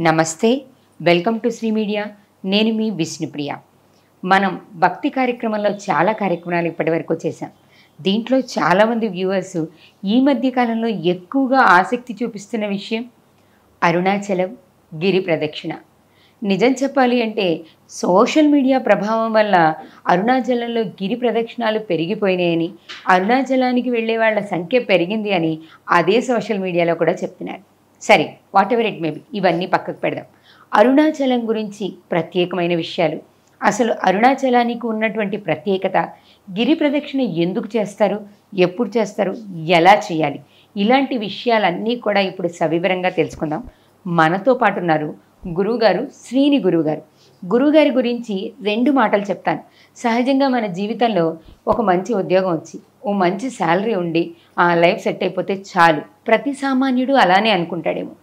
నమస్తే, welcome to Shri media. నేను మీ విష్ణుప్రియ. మనం భక్తి కార్యక్రమంలో చాలా కార్యక్రమాలు ఇప్పటివరకు చేశాం. దీంట్లో చాలామంది వ్యూవర్స్ ఈ మధ్య కాలంలో ఎక్కువగా ఆసక్తి చూపిస్తున్న విషయం అరుణాచలం గిరి ప్రదక్షిణ. నిజం చెప్పాలి అంటే సోషల్ మీడియా ప్రభావం వల్ల అరుణాచలంలో గిరి ప్రదక్షిణాలు పెరిగిపోయినాయని, అరుణాచలానికి వెళ్ళే వాళ్ళ సంఖ్య పెరిగింది అని అదే సోషల్ మీడియాలో కూడా చెప్తున్నారు. సరే, what ever it may be, ఇవన్నీ పక్కకు పెడదాం. అరుణాచలం గురించి ప్రత్యేకమైన విషయాలు, అసలు అరుణాచలానికి ఉన్నటువంటి ప్రత్యేకత, గిరి ప్రదక్షిణ ఎందుకు చేస్తారు, ఎప్పుడు చేస్తారు, ఎలా చేయాలి, ఇలాంటి విషయాలన్నీ కూడా ఇప్పుడు సవివరంగా తెలుసుకుందాం. మనతో పాటు ఉన్నారు గురువుగారు, శ్రీని గురువుగారు. గురువుగారి గురించి 2 మాటలు చెప్తాను. సహజంగా మన జీవితంలో ఒక మంచి ఉద్యోగం వచ్చి, ఓ మంచి శాలరీ ఉండి లైఫ్ సెట్ అయిపోతే చాలు, ప్రతి సామాన్యుడు అలానే అనుకుంటాడేమో.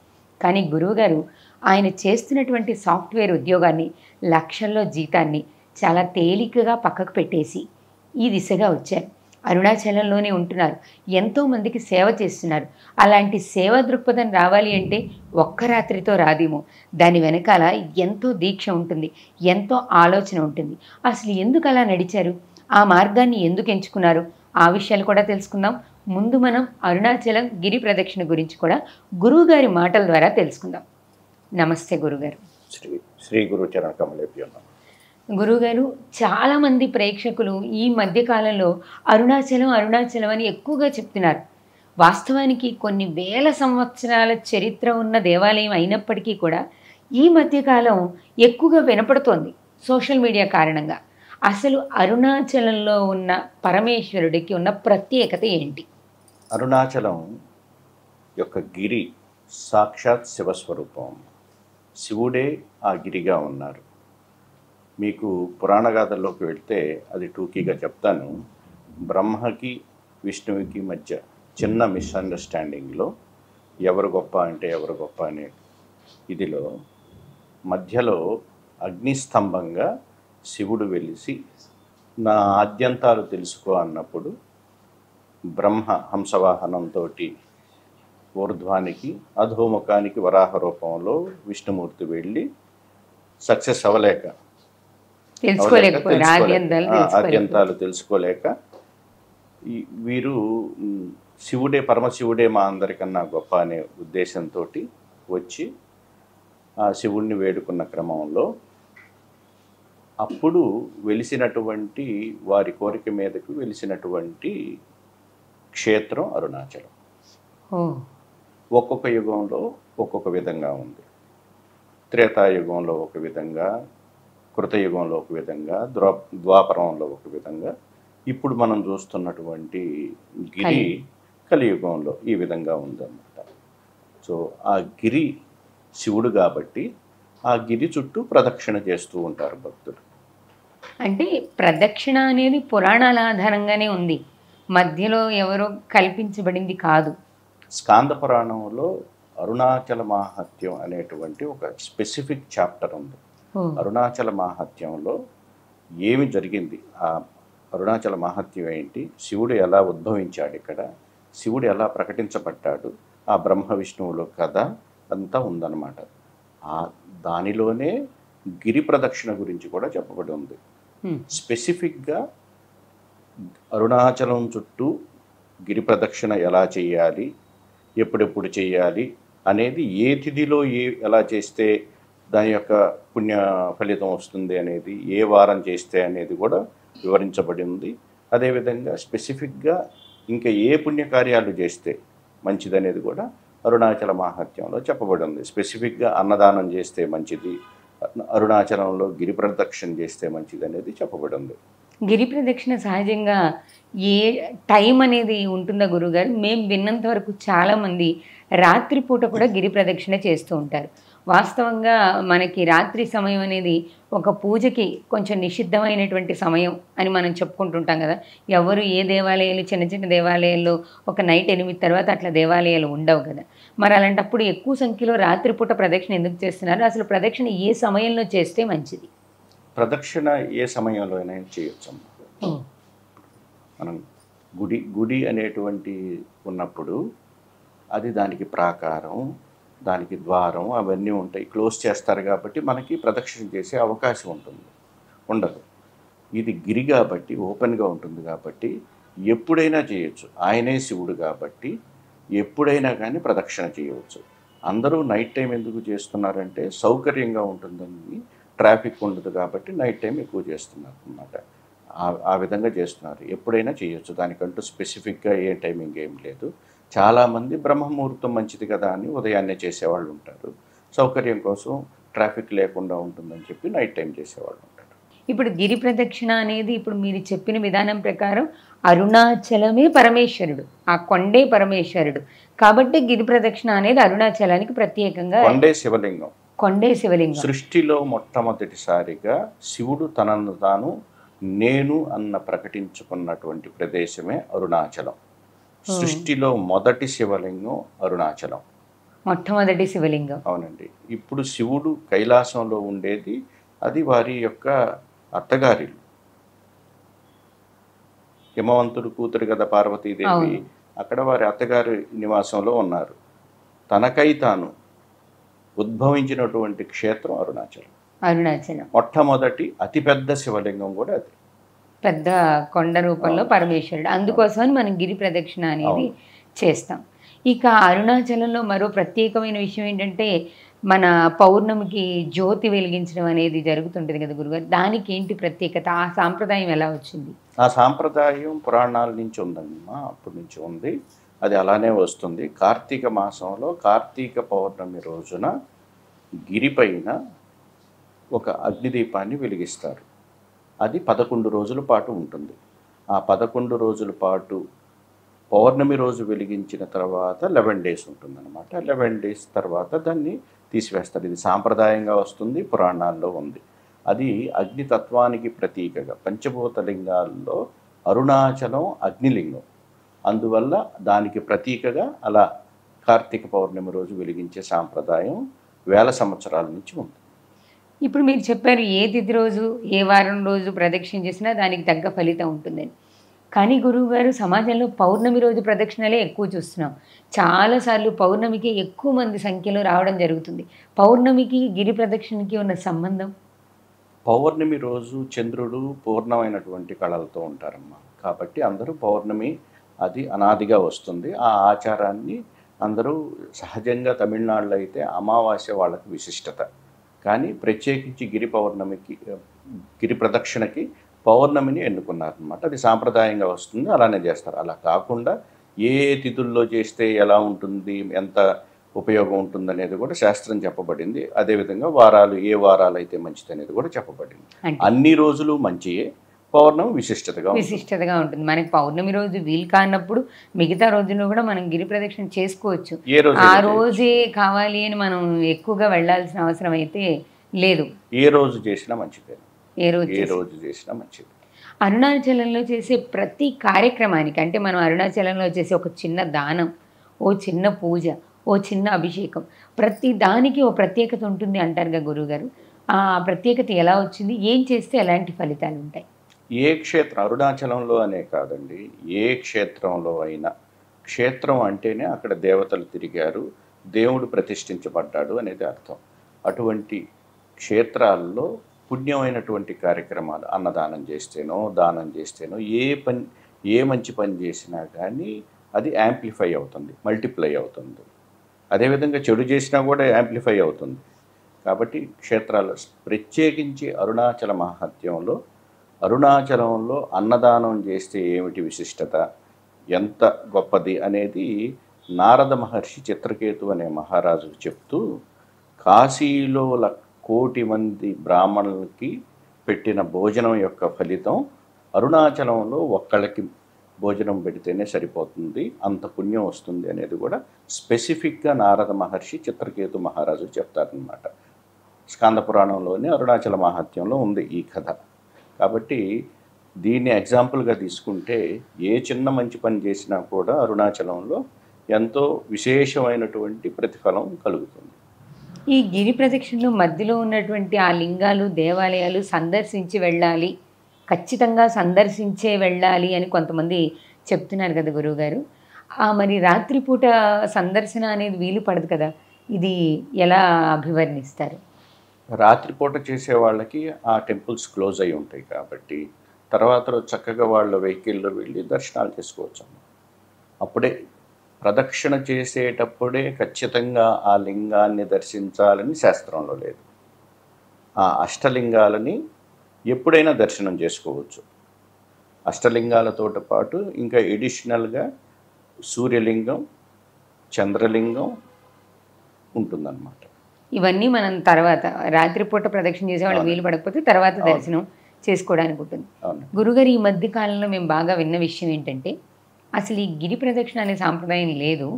కానీ గురువుగారు ఆయన చేస్తున్నటువంటి సాఫ్ట్వేర్ ఉద్యోగాన్ని, లక్షల్లో జీతాన్ని చాలా తేలికగా పక్కకు పెట్టేసి ఈ దిశగా వచ్చారు. అరుణాచలంలోనే ఉంటున్నారు, ఎంతోమందికి సేవ చేస్తున్నారు. అలాంటి సేవా దృక్పథం రావాలి అంటే ఒక్క రాత్రితో రాదేమో. దాని వెనకాల ఎంతో దీక్ష ఉంటుంది, ఎంతో ఆలోచన ఉంటుంది. అసలు ఎందుకు అలా నడిచారు, ఆ మార్గాన్ని ఎందుకు ఎంచుకున్నారు, ఆ విషయాలు కూడా తెలుసుకుందాం. ముందు మనం అరుణాచలం గిరి ప్రదక్షిణ గురించి కూడా గురువుగారి మాటల ద్వారా తెలుసుకుందాం. నమస్తే గురుగారు. శ్రీ గురు చరణ కమలేభ్యో నమః. గురుగారు, చాలామంది ప్రేక్షకులు ఈ మధ్యకాలంలో అరుణాచలం అరుణాచలం అని ఎక్కువగా చెప్తున్నారు. వాస్తవానికి కొన్ని వేల సంవత్సరాల చరిత్ర ఉన్న దేవాలయం అయినప్పటికీ కూడా ఈ మధ్యకాలం ఎక్కువగా వినపడుతోంది సోషల్ మీడియా కారణంగా. అసలు అరుణాచలంలో ఉన్న పరమేశ్వరుడికి ఉన్న ప్రత్యేకత ఏంటి? అరుణాచలం యొక్క గిరి సాక్షాత్ శివస్వరూపం. శివుడే ఆ గిరిగా ఉన్నారు. మీకు పురాణ గాథల్లోకి వెళ్తే అది టూకీగా చెప్తాను. బ్రహ్మకి విష్ణువుకి మధ్య చిన్న మిస్అండర్స్టాండింగ్లో ఎవరు గొప్ప అంటే ఎవరు గొప్ప అనే ఇదిలో మధ్యలో అగ్నిస్తంభంగా శివుడు వెలిసి నా ఆద్యంతాలు తెలుసుకో అన్నప్పుడు బ్రహ్మ హంసవాహనంతో ఊర్ధ్వానికి అధోముఖానికి వరాహ రూపంలో విష్ణుమూర్తి వెళ్ళి సక్సెస్ అవ్వలేక, ఆద్యంతాలు తెలుసుకోలేక వీరు శివుడే పరమశివుడే మా అందరికన్నా గొప్ప అనే ఉద్దేశంతో వచ్చి ఆ శివుణ్ణి వేడుకున్న క్రమంలో అప్పుడు వెలిసినటువంటి వారి కోరిక మీదకు వెలిసినటువంటి క్షేత్రం అరుణాచలం. ఒక్కొక్క యుగంలో ఒక్కొక్క విధంగా ఉంది. త్రేతాయుగంలో ఒక విధంగా, కృతయుగంలో ఒక విధంగా, ద్వాపరంలో ఒక విధంగా, ఇప్పుడు మనం చూస్తున్నటువంటి గిరి కలియుగంలో ఈ విధంగా ఉందన్నమాట. సో ఆ గిరి శివుడు కాబట్టి ఆ గిరి చుట్టూ ప్రదక్షిణ చేస్తూ ఉంటారు భక్తులు. అంటే ప్రదక్షిణ అనేది పురాణాల ఆధారంగానే ఉంది, మధ్యలో ఎవరో కల్పించబడింది కాదు. స్కాంద పురాణంలో అరుణాచల మాహత్యం అనేటువంటి ఒక స్పెసిఫిక్ చాప్టర్ ఉంది. అరుణాచల మాహత్యంలో ఏమి జరిగింది, ఆ అరుణాచల మాహత్యం ఏంటి, శివుడు ఎలా ఉద్భవించాడు, ఇక్కడ శివుడు ఎలా ప్రకటించబడ్డాడు, ఆ బ్రహ్మ విష్ణువులో కథ అంతా ఉందన్నమాట. దానిలోనే గిరి ప్రదక్షిణ గురించి కూడా చెప్పబడి ఉంది. స్పెసిఫిక్గా అరుణాచలం చుట్టూ గిరి ప్రదక్షిణ ఎలా చేయాలి, ఎప్పుడెప్పుడు చేయాలి అనేది, ఏ తిథిలో ఎలా చేస్తే దాని యొక్క పుణ్య ఫలితం వస్తుంది అనేది, ఏ వారం చేస్తే అనేది కూడా వివరించబడి ఉంది. అదేవిధంగా స్పెసిఫిక్గా ఇంకా ఏ పుణ్యకార్యాలు చేస్తే మంచిదనేది కూడా అరుణాచల మాహాత్మ్యంలో చెప్పబడి ఉంది. స్పెసిఫిక్గా అన్నదానం చేస్తే మంచిది, అరుణాచలంలో గిరి ప్రదక్షిణ చేస్తే మంచిది అనేది చెప్పబడి ఉంది. గిరి ప్రదక్షిణ సహజంగా ఏ టైం అనేది ఉంటుందా గురుగారు? మేము విన్నంత వరకు చాలామంది రాత్రిపూట కూడా గిరి ప్రదక్షిణ చేస్తూ ఉంటారు. వాస్తవంగా మనకి రాత్రి సమయం అనేది ఒక పూజకి కొంచెం నిషిద్ధమైనటువంటి సమయం అని మనం చెప్పుకుంటుంటాం కదా. ఎవరు ఏ దేవాలయాలు, చిన్న చిన్న దేవాలయాల్లో ఒక నైట్ 8 తర్వాత అట్లా దేవాలయాలు ఉండవు కదా. మరి అలాంటప్పుడు ఎక్కువ సంఖ్యలో రాత్రిపూట ప్రదక్షిణ ఎందుకు చేస్తున్నారు? అసలు ప్రదక్షిణ ఏ సమయంలో చేస్తే మంచిది? ప్రదక్షిణ ఏ సమయంలో అయినా చేయొచ్చు. మనం గుడి అనేటువంటి ఉన్నప్పుడు అది దానికి ప్రాకారం, దానికి ద్వారం అవన్నీ ఉంటాయి, క్లోజ్ చేస్తారు కాబట్టి మనకి ప్రదక్షిణ చేసే అవకాశం ఉండదు. ఇది గిరి కాబట్టి ఓపెన్గా ఉంటుంది కాబట్టి ఎప్పుడైనా చేయొచ్చు. ఆయనే శివుడు కాబట్టి ఎప్పుడైనా కానీ ప్రదక్షిణ చేయవచ్చు. అందరూ నైట్ టైం ఎందుకు చేస్తున్నారంటే సౌకర్యంగా ఉంటుందని, ట్రాఫిక్ ఉండదు కాబట్టి నైట్ టైం ఎక్కువ చేస్తున్నారు అన్నమాట. ఆ విధంగా చేస్తున్నారు. ఎప్పుడైనా చేయొచ్చు, దానికంటూ స్పెసిఫిక్గా ఏ టైమింగ్ ఏం లేదు. చాలామంది బ్రహ్మముహూర్తం మంచిది కదా అని ఉదయాన్నే చేసేవాళ్ళు ఉంటారు. సౌకర్యం కోసం ట్రాఫిక్ లేకుండా ఉంటుందని చెప్పి నైట్ టైం చేసేవాళ్ళు ఉంటారు. ఇప్పుడు గిరి ప్రదక్షిణ అనేది ఇప్పుడు మీరు చెప్పిన విధానం ప్రకారం అరుణాచలమే పరమేశ్వరుడు, ఆ కొండే పరమేశ్వరుడు కాబట్టి గిరి ప్రదక్షిణ అనేది అరుణాచలానికి ప్రత్యేకంగా. కొండే శివలింగం. సృష్టిలో మొట్టమొదటిసారిగా శివుడు తనను తాను నేను అన్న ప్రకటించుకున్నటువంటి ప్రదేశమే అరుణాచలం. సృష్టిలో మొదటి శివలింగం అరుణాచలం, మొట్టమొదటి శివలింగం. అవునండి. ఇప్పుడు శివుడు కైలాసంలో ఉండేది అది వారి యొక్క అత్తగారి హిమవంతుడు కూతురు కదా పార్వతీదేవి, అక్కడ వారి అత్తగారి నివాసంలో ఉన్నారు. తనకై తాను ఉద్భవించినటువంటి క్షేత్రం అరుణాచలం. మొట్టమొదటి అతిపెద్ద శివలింగం కూడా అది, పెద్ద కొండ రూపంలో పరమేశ్వరుడు. అందుకోసమని మనం గిరి ప్రదక్షిణ అనేది చేస్తాం. ఇక అరుణాచలంలో మరో ప్రత్యేకమైన విషయం ఏంటంటే మన పౌర్ణమికి జ్యోతి వెలిగించడం అనేది జరుగుతుంటుంది కదా గురుగారు, దానికి ఏంటి ప్రత్యేకత? ఆ సాంప్రదాయం ఎలా వచ్చింది? ఆ సాంప్రదాయం పురాణాల నుంచి ఉందమ్మా, అప్పటి నుంచి ఉంది, అది అలానే వస్తుంది. కార్తీక మాసంలో కార్తీక పౌర్ణమి రోజున గిరిపైన ఒక అగ్నిదీపాన్ని వెలిగిస్తారు. అది 11 రోజుల పాటు ఉంటుంది. ఆ 11 రోజుల పాటు పౌర్ణమి రోజు వెలిగించిన తర్వాత 11 డేస్ ఉంటుందన్నమాట. 11 డేస్ తర్వాత దాన్ని తీసివేస్తారు. ఇది సాంప్రదాయంగా వస్తుంది, పురాణాల్లో ఉంది. అది అగ్నితత్వానికి ప్రతీకగా, పంచభూత లింగాల్లో అరుణాచలం అగ్నిలింగం, అందువల్ల దానికి ప్రతీకగా అలా కార్తీక పౌర్ణమి రోజు వెలిగించే సాంప్రదాయం వేల సంవత్సరాల నుంచి ఉంది. ఇప్పుడు మీరు చెప్పారు ఏ తిథి రోజు ఏ వారం రోజు ప్రదక్షిణ చేసినా దానికి తగ్గ ఫలితం ఉంటుందని. కానీ గురువుగారు సమాజంలో పౌర్ణమి రోజు ప్రదక్షిణలే ఎక్కువ చూస్తున్నాం. చాలాసార్లు పౌర్ణమికి ఎక్కువ మంది సంఖ్యలో రావడం జరుగుతుంది. పౌర్ణమికి గిరి ప్రదక్షిణకి ఉన్న సంబంధం? పౌర్ణమి రోజు చంద్రుడు పూర్ణమైనటువంటి కళలతో ఉంటారమ్మా, కాబట్టి అందరూ పౌర్ణమి అది అనాదిగా వస్తుంది. ఆ ఆచారాన్ని అందరూ సహజంగా తమిళనాడులో అయితే అమావాస్య వాళ్ళకి విశిష్టత, కానీ ప్రత్యేకించి గిరి ప్రదక్షిణకి పౌర్ణమిని ఎన్నుకున్నారనమాట. అది సాంప్రదాయంగా వస్తుంది, అలానే చేస్తారు. అలా కాకుండా ఏ తిథుల్లో చేస్తే ఎలా ఉంటుంది, ఎంత ఉపయోగం ఉంటుంది అనేది కూడా శాస్త్రం చెప్పబడింది. అదేవిధంగా ఏ వారాలు అయితే మంచిది అనేది కూడా చెప్పబడింది. అన్ని రోజులు మంచియే, పౌర్ణమి విశిష్టతగా ఉంటుంది. మనకి పౌర్ణమి రోజు వీలు కానప్పుడు మిగతా రోజుల్లో కూడా మనం గిరి ప్రదక్షిణ చేసుకోవచ్చు. ఆ రోజే కావాలి అని మనం ఎక్కువగా వెళ్ళాల్సిన అవసరం అయితే లేదు. ఏ రోజు చేసినా మంచిదే, ఏ రోజు చేసినా మంచిది. అరుణాచలంలో చేసే ప్రతి కార్యక్రమానికి, అంటే మనం అరుణాచలంలో చేసే ఒక చిన్న దానం, ఓ చిన్న పూజ, ఓ చిన్న అభిషేకం, ప్రతి దానికి ఓ ప్రత్యేకత ఉంటుంది అంటారుగా గురువుగారు. ఆ ప్రత్యేకత ఎలా వచ్చింది? ఏం చేస్తే ఎలాంటి ఫలితాలు ఉంటాయి? ఏ క్షేత్రం, అరుణాచలంలో అనే కాదండి, ఏ క్షేత్రంలో అయినా, క్షేత్రం అంటేనే అక్కడ దేవతలు తిరిగారు, దేవుడు ప్రతిష్ఠించబడ్డాడు అనేది అర్థం. అటువంటి క్షేత్రాల్లో పుణ్యమైనటువంటి కార్యక్రమాలు, అన్నదానం చేస్తేనో దానం చేస్తేనో ఏ మంచి పని చేసినా కానీ అది యాంప్లిఫై అవుతుంది, మల్టిప్లై అవుతుంది. అదేవిధంగా చెడు చేసినా కూడా యాంప్లిఫై అవుతుంది. కాబట్టి క్షేత్రాలు, ప్రత్యేకించి అరుణాచల మహాత్మ్యంలో, అరుణాచలంలో అన్నదానం చేస్తే ఏమిటి విశిష్టత, ఎంత గొప్పది అనేది నారద మహర్షి చిత్రకేతు అనే మహారాజుకు చెప్తూ, కాశీలో 1,00,00,000 మంది బ్రాహ్మణులకి పెట్టిన భోజనం యొక్క ఫలితం అరుణాచలంలో ఒక్కళ్ళకి భోజనం పెడితేనే సరిపోతుంది, అంత పుణ్యం వస్తుంది అనేది కూడా స్పెసిఫిక్గా నారద మహర్షి చిత్రకేతు మహారాజు చెప్తారనమాట. స్కంద పురాణంలోని అరుణాచల మహాత్మ్యంలో ఉంది ఈ కథ. కాబట్టి దీన్ని ఎగ్జాంపుల్గా తీసుకుంటే ఏ చిన్న మంచి పని చేసినా కూడా అరుణాచలంలో ఎంతో విశేషమైనటువంటి ప్రతిఫలం కలుగుతుంది. ఈ గిరి ప్రదక్షిణలో మధ్యలో ఉన్నటువంటి ఆ లింగాలు, దేవాలయాలు సందర్శించి వెళ్ళాలి, ఖచ్చితంగా సందర్శించే వెళ్ళాలి అని కొంతమంది చెప్తున్నారు కదా గురువుగారు. మరి రాత్రిపూట సందర్శన అనేది వీలు పడదు కదా, ఇది ఎలా అభివర్ణిస్తారు? రాత్రిపూట చేసే వాళ్ళకి ఆ టెంపుల్స్ క్లోజ్ అయి ఉంటాయి కాబట్టి తర్వాత రోజు చక్కగా వాళ్ళ వెహికల్లో వెళ్ళి దర్శనాలు చేసుకోవచ్చు. అప్పుడే ప్రదక్షిణ చేసేటప్పుడే ఖచ్చితంగా ఆ లింగాన్ని దర్శించాలని శాస్త్రంలో లేదు. ఆ అష్టలింగాలని ఎప్పుడైనా దర్శనం చేసుకోవచ్చు. అష్టలింగాలతోటి పాటు ఇంకా ఎడిషనల్గా సూర్యలింగం, చంద్రలింగం ఉంటుందన్నమాట. ఇవన్నీ మనం తర్వాత రాత్రిపూట ప్రదక్షిణ చేసేవాళ్ళు అవును. వీలు పడకపోతే తర్వాత అవును. దర్శనం చేసుకోవడానికి ఉంటుంది. అవును. గురుగారు ఈ మధ్య కాలంలో మేము బాగా విన్న విషయం ఏంటంటే, అసలు ఈ గిరి ప్రదక్షిణ అనే సాంప్రదాయం లేదు.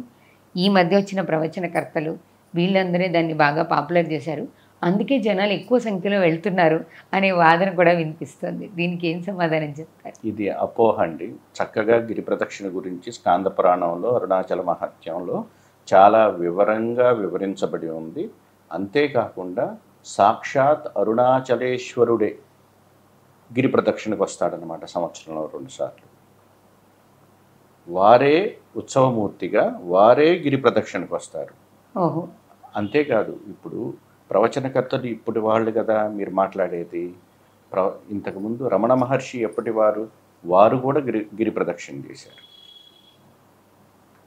ఈ మధ్య వచ్చిన ప్రవచనకర్తలు వీళ్ళందరే దాన్ని బాగా పాపులర్ చేశారు. అందుకే జనాలు ఎక్కువ సంఖ్యలో వెళ్తున్నారు అనే వాదన కూడా వినిపిస్తుంది. దీనికి ఏం సమాధానం చెప్తారు? ఇది అపోహ అండి. చక్కగా గిరి ప్రదక్షిణ గురించి స్కాంద పురాణంలో అరుణాచల మహత్యంలో చాలా వివరంగా వివరించబడి ఉంది. అంతేకాకుండా సాక్షాత్ అరుణాచలేశ్వరుడే గిరి ప్రదక్షిణకు వస్తాడనమాట సంవత్సరంలో 2 సార్లు. వారే ఉత్సవమూర్తిగా వారే గిరి ప్రదక్షిణకు వస్తారు. ఓహో! అంతేకాదు ఇప్పుడు ప్రవచనకర్తలు ఇప్పటి వాళ్ళు కదా మీరు మాట్లాడేది. ఇంతకుముందు రమణ మహర్షి ఎప్పటి వారు కూడా గిరి ప్రదక్షిణ చేశారు.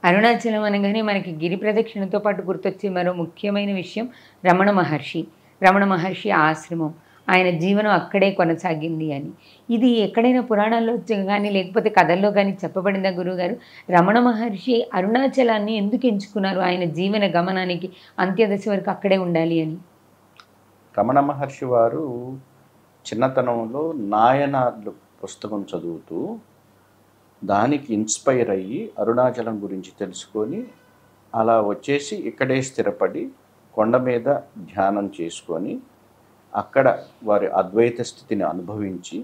అరుణాచలం అనగానే మనకి గిరి ప్రదక్షిణతో పాటు గుర్తొచ్చే మరో ముఖ్యమైన విషయం రమణ మహర్షి. రమణ మహర్షి ఆశ్రమం. ఆయన జీవనం అక్కడే కొనసాగింది అని. ఇది ఎక్కడైనా పురాణాల్లో కానీ లేకపోతే కథల్లో కానీ చెప్పబడిందా గురువుగారు? రమణ మహర్షి అరుణాచలాన్ని ఎందుకు ఎంచుకున్నారు ఆయన జీవన గమనానికి అంత్యదశ వరకు అక్కడే ఉండాలి అని? రమణ మహర్షి వారు చిన్నతనంలో నాయనార్లు పుస్తకం చదువుతూ దానికి ఇన్స్పైర్ అయ్యి అరుణాచలం గురించి తెలుసుకొని అలా వచ్చేసి ఇక్కడే స్థిరపడి కొండ మీద ధ్యానం చేసుకొని అక్కడ వారి అద్వైత స్థితిని అనుభవించి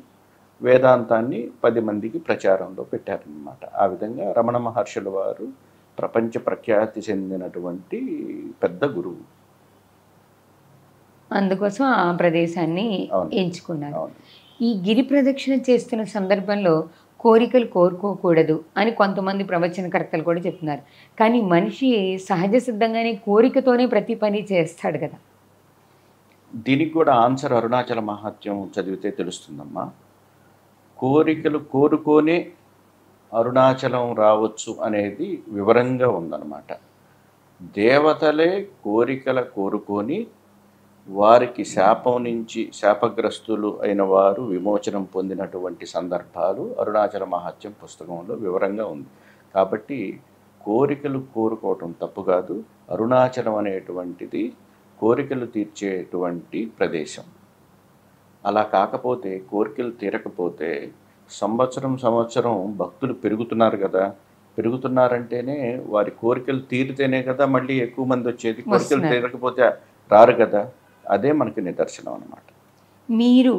వేదాంతాన్ని 10 మందికి ప్రచారంలో పెట్టారనమాట. ఆ విధంగా రమణ మహర్షుల వారు ప్రపంచ ప్రఖ్యాతి చెందినటువంటి పెద్ద గురువు. అందుకోసం ఆ ప్రదేశాన్ని అవును. ఎంచుకున్నారు. అవును. ఈ గిరి ప్రదక్షిణ చేస్తున్న సందర్భంలో కోరికలు కోరుకోకూడదు అని కొంతమంది ప్రవచనకర్తలు కూడా చెప్తున్నారు. కానీ మనిషి సహజ సిద్ధంగానే కోరికతోనే ప్రతి పని చేస్తాడు కదా! దీనికి కూడా ఆన్సర్ అరుణాచల మహాత్యం చదివితే తెలుస్తుందమ్మా. కోరికలు కోరుకోనే అరుణాచలం రావచ్చు అనేది వివరంగా ఉందన్నమాట. దేవతలే కోరికల కోరుకొని వారికి శాపం నుంచి శాపగ్రస్తులు అయిన వారు విమోచనం పొందినటువంటి సందర్భాలు అరుణాచల మహాత్యం పుస్తకంలో వివరంగా ఉంది. కాబట్టి కోరికలు కోరుకోవటం తప్పు కాదు. అరుణాచలం అనేటువంటిది కోరికలు తీర్చేటువంటి ప్రదేశం. అలా కాకపోతే కోరికలు తీరకపోతే సంవత్సరం భక్తులు పెరుగుతున్నారు కదా. పెరుగుతున్నారంటేనే వారి కోరికలు తీరితేనే కదా మళ్ళీ ఎక్కువ మంది వచ్చేది. కోరికలు తీరకపోతే రారు కదా. అదే మనకి నిదర్శనం అన్నమాట. మీరు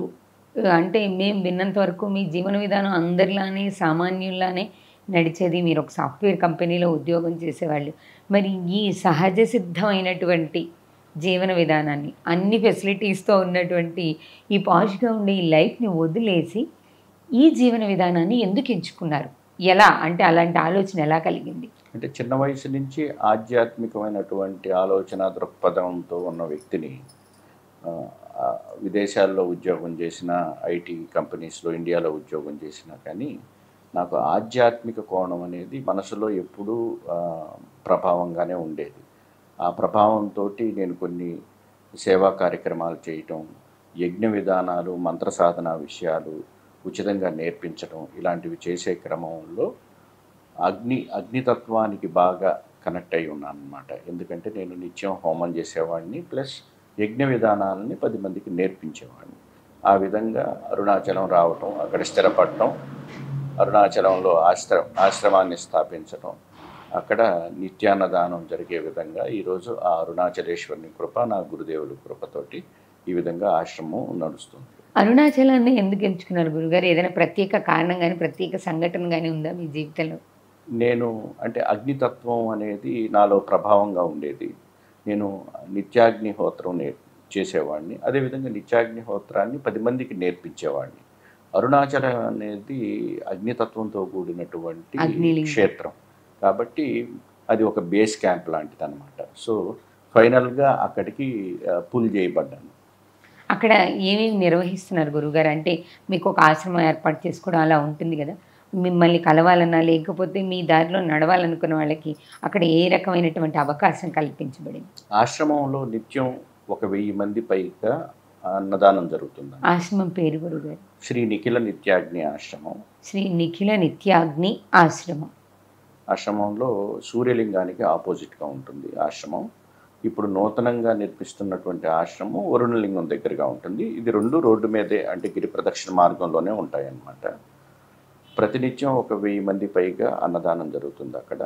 అంటే మేము విన్నంత వరకు మీ జీవన విధానం అందరిలానే సామాన్యుల్లానే నడిచేది. మీరు ఒక సాఫ్ట్‌వేర్ కంపెనీలో ఉద్యోగం చేసేవాళ్ళు. మరి ఈ సహజ సిద్ధమైనటువంటి జీవన విధానాన్ని అన్ని ఫెసిలిటీస్‌తో ఉన్నటువంటి ఈ పాష్‌గా ఉండే ఈ లైఫ్‌ని వదిలేసి ఈ జీవన విధానాన్ని ఎందుకు ఎంచుకున్నారు? ఎలా? అంటే అలాంటి ఆలోచన ఎలా కలిగింది? అంటే చిన్న వయసు నుంచి ఆధ్యాత్మికమైనటువంటి ఆలోచన దృక్పథంతో ఉన్న వ్యక్తిని విదేశాల్లో ఉద్యోగం చేసిన, ఐటీ కంపెనీస్లో ఇండియాలో ఉద్యోగం చేసినా కానీ నాకు ఆధ్యాత్మిక కోణం అనేది మనసులో ఎప్పుడూ ప్రభావంగానే ఉండేది. ఆ ప్రభావంతో నేను కొన్ని సేవా కార్యక్రమాలు చేయటం, యజ్ఞ విధానాలు, మంత్ర సాధన విషయాలు ఉచితంగా నేర్పించడం ఇలాంటివి చేసే క్రమంలో అగ్నితత్వానికి బాగా కనెక్ట్ అయి ఉన్నాను అన్నమాట. ఎందుకంటే నేను నిత్యం హోమం చేసేవాడిని, ప్లస్ యజ్ఞ విధానాలని 10 మందికి నేర్పించేవాడిని. ఆ విధంగా అరుణాచలం రావటం, అక్కడ స్థిరపడటం, అరుణాచలంలో ఆశ్రమాన్ని స్థాపించడం, అక్కడ నిత్యాన్నదానం జరిగే విధంగా ఈరోజు ఆ అరుణాచలేశ్వరుని కృప, నా గురుదేవుల కృపతోటి ఈ విధంగా ఆశ్రమం నడుస్తుంది. అరుణాచలాన్ని ఎందుకు ఎంచుకున్నారు గురుగారు? ఏదైనా ప్రత్యేక కారణం గానీ, ప్రత్యేక సంఘటన గానీ ఉందా మీ జీవితంలో? నేను అంటే అగ్నితత్వం అనేది నాలో ప్రభావంగా ఉండేది. నేను నిత్యాగ్నిహోత్రం చేసేవాడిని. అదేవిధంగా నిత్యాగ్నిహోత్రాన్ని 10 మందికి నేర్పించేవాడిని. అరుణాచలం అనేది అగ్నితత్వంతో కూడినటువంటి క్షేత్రం. కాబట్టి అది ఒక బేస్ క్యాంప్ లాంటిది అనమాట. సో ఫైనల్గా అక్కడికి పుల్ చేయబడ్డాను. అక్కడ ఏమేమి నిర్వహిస్తున్నారు గురువుగారు? అంటే మీకు ఒక ఆశ్రమం ఏర్పాటు చేసుకోవడం అలా ఉంటుంది గదా! మిమ్మల్ని కలవాలన్నా, లేకపోతే మీ దారిలో నడవాలనుకున్న వాళ్ళకి అక్కడ ఏ రకమైనటువంటి అవకాశం కల్పించబడింది? ఆశ్రమంలో నిత్యం ఒక 1000 మంది పైగా అన్నదానం జరుగుతుందండి. ఆశ్రమం పేరు గురువుగారు? శ్రీ నిఖిల నిత్యాగ్ని ఆశ్రమం. శ్రీ నిఖిల నిత్యాగ్ని ఆశ్రమం. ఆశ్రమంలో సూర్యలింగానికి ఆపోజిట్గా ఉంటుంది ఆశ్రమం. ఇప్పుడు నూతనంగా నిర్మిస్తున్నటువంటి ఆశ్రమం వరుణలింగం దగ్గరగా ఉంటుంది. ఇది 2 రోడ్డు మీదే, అంటే గిరి ప్రదక్షిణ మార్గంలోనే ఉంటాయన్నమాట. ప్రతినిత్యం ఒక 1000 మంది పైగా అన్నదానం జరుగుతుంది అక్కడ.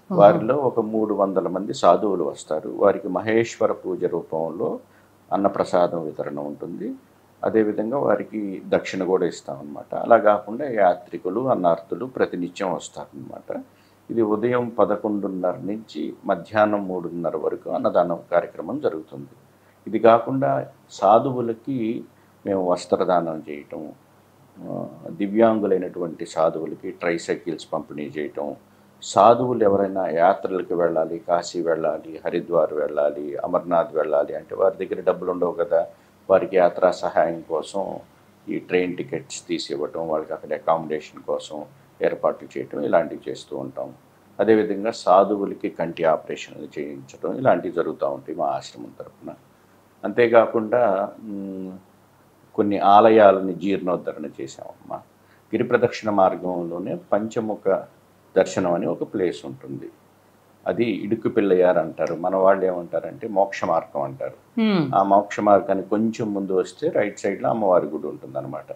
వారిలో ఒక 300 మంది సాధువులు వస్తారు. వారికి మహేశ్వర పూజ రూపంలో అన్నప్రసాదం వితరణ ఉంటుంది. అదేవిధంగా వారికి దక్షిణ కూడా ఇస్తామన్నమాట. అలా కాకుండా యాత్రికులు, అన్నార్థులు ప్రతినిత్యం వస్తారనమాట. ఇది ఉదయం 11:30 నుంచి మధ్యాహ్నం 3:30 వరకు అన్నదానం కార్యక్రమం జరుగుతుంది. ఇది కాకుండా సాధువులకి మేము వస్త్రదానం చేయటం, దివ్యాంగులైనటువంటి సాధువులకి ట్రైసైకిల్స్ పంపిణీ చేయటం, సాధువులు ఎవరైనా యాత్రలకు వెళ్ళాలి, కాశీ వెళ్ళాలి, హరిద్వార్ వెళ్ళాలి, అమర్నాథ్ వెళ్ళాలి అంటే వారి దగ్గర డబ్బులు ఉండవు కదా, వారికి యాత్రా సహాయం కోసం ఈ ట్రైన్ టికెట్స్ తీసి ఇవ్వటం, వాళ్ళకి అక్కడ అకామిడేషన్ కోసం ఏర్పాట్లు చేయటం, ఇలాంటివి చేస్తూ ఉంటాం. అదేవిధంగా సాధువులకి కంటి ఆపరేషన్లు చేయించడం, ఇలాంటివి జరుగుతూ ఉంటాయి మా ఆశ్రమం తరఫున. అంతేకాకుండా కొన్ని ఆలయాలని జీర్ణోద్ధరణ చేసామమ్మా. గిరి ప్రదక్షిణ మార్గంలోనే పంచముఖ దర్శనం అని ఒక ప్లేస్ ఉంటుంది. అది ఇడుకు పిల్లయ్యారు అంటారు, మన వాళ్ళు ఏమంటారంటే మోక్ష మార్గం అంటారు. ఆ మోక్ష మార్గానికి కొంచెం ముందు వస్తే రైట్ సైడ్లో అమ్మవారి గుడి ఉంటుంది అనమాట.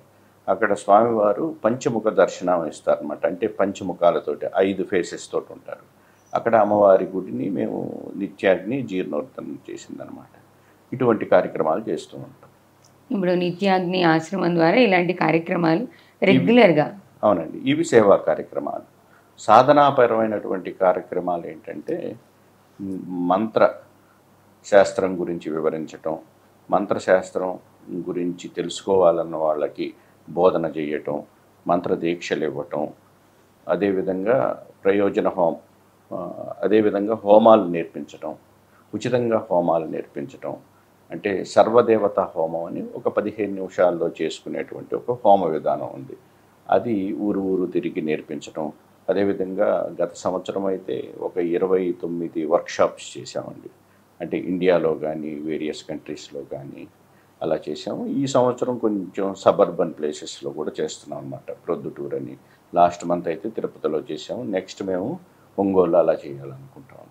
అక్కడ స్వామివారు పంచముఖ దర్శనం ఇస్తారనమాట. అంటే పంచముఖాలతోటి 5 ఫేసెస్ తోటి ఉంటారు. అక్కడ అమ్మవారి గుడిని మేము నిత్యాగ్ని జీర్ణోద్ధరణ చేసిందనమాట. ఇటువంటి కార్యక్రమాలు చేస్తూ ఉంటాం. ఇప్పుడు నిత్యాగ్ని ఆశ్రమం ద్వారా ఇలాంటి కార్యక్రమాలు రెగ్యులర్గా? అవునండి, ఇవి సేవా కార్యక్రమాలు. సాధనాపరమైనటువంటి కార్యక్రమాలు ఏంటంటే మంత్ర శాస్త్రం గురించి వివరించటం, మంత్రశాస్త్రం గురించి తెలుసుకోవాలన్న వాళ్ళకి బోధన చేయటం, మంత్ర దీక్షలు ఇవ్వటం, అదేవిధంగా అదేవిధంగా హోమాలు నేర్పించటం, ఉచితంగా హోమాలు నేర్పించటం. అంటే సర్వదేవత హోమం అని ఒక 15 నిమిషాల్లో చేసుకునేటువంటి ఒక హోమ విధానం ఉంది. అది ఊరు తిరిగి నేర్పించటం. అదేవిధంగా గత సంవత్సరం అయితే ఒక 29 వర్క్షాప్స్ చేశామండి. అంటే ఇండియాలో కానీ వేరియస్ కంట్రీస్లో కానీ అలా చేసాము. ఈ సంవత్సరం కొంచెం సబర్బన్ ప్లేసెస్లో కూడా చేస్తున్నాం అనమాట. ప్రొద్దుటూర్ అని లాస్ట్ మంత్ అయితే తిరుపతిలో చేసాము. నెక్స్ట్ మేము ఒంగోలు అలా చేయాలనుకుంటాము.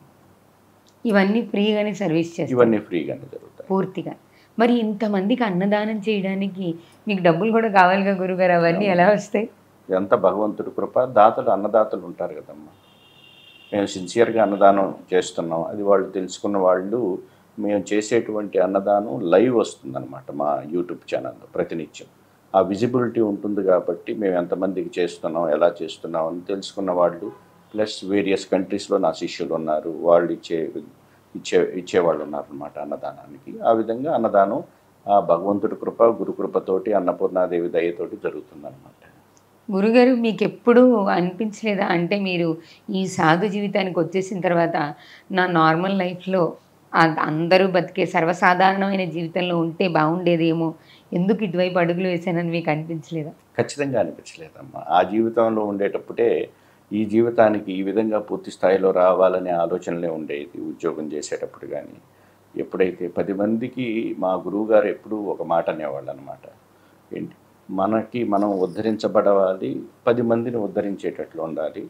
ఇవన్నీ ఫ్రీగానే సర్వీస్ చేస్తాం? ఇవన్నీ ఫ్రీగానే జరుగుతాయి పూర్తిగా. మరి ఇంతమందికి అన్నదానం చేయడానికి మీకు డబ్బులు కూడా కావాలిగా గురుగారు, అవన్నీ ఎలా వస్తాయి? ఇదంతా భగవంతుడి కృప. దాతలు, అన్నదాతలు ఉంటారు కదమ్మా. మేము సిన్సియర్గా అన్నదానం చేస్తున్నాం. అది వాళ్ళు తెలుసుకున్న వాళ్ళు, మేము చేసేటువంటి అన్నదానం లైవ్ వస్తుందన్నమాట మా యూట్యూబ్ ఛానల్లో ప్రతినిత్యం. ఆ విజిబిలిటీ ఉంటుంది కాబట్టి మేము ఎంతమందికి చేస్తున్నాం, ఎలా చేస్తున్నాం అని తెలుసుకున్న వాళ్ళు, ప్లస్ వేరియస్ కంట్రీస్లో నా శిష్యులు ఉన్నారు, వాళ్ళు ఇచ్చేవాళ్ళు ఉన్నారనమాట అన్నదానానికి. ఆ విధంగా అన్నదానం ఆ భగవంతుడి కృప, గురు కృపతోటి, అన్నపూర్ణాదేవి దయతోటి జరుగుతుందన్నమాట. గురుగారు మీకు ఎప్పుడూ అనిపించలేదా, అంటే మీరు ఈ సాధు జీవితానికి వచ్చేసిన తర్వాత నా నార్మల్ లైఫ్లో అందరూ బతికే సర్వసాధారణమైన జీవితంలో ఉంటే బాగుండేదేమో, ఎందుకు ఇటువైపు అడుగులు వేశానని మీకు అనిపించలేదా? ఖచ్చితంగా అనిపించలేదమ్మా. ఆ జీవితంలో ఉండేటప్పుడే ఈ జీవితానికి ఈ విధంగా పూర్తి స్థాయిలో రావాలనే ఆలోచనలే ఉండేది ఉద్యోగం చేసేటప్పుడు. కానీ ఎప్పుడైతే 10 మందికి మా గురువుగారు ఎప్పుడూ ఒక మాట అనేవాళ్ళు అనమాట. ఏంటి, మనం ఉద్ధరించబడవాలి, 10 మందిని ఉద్ధరించేటట్లు ఉండాలి,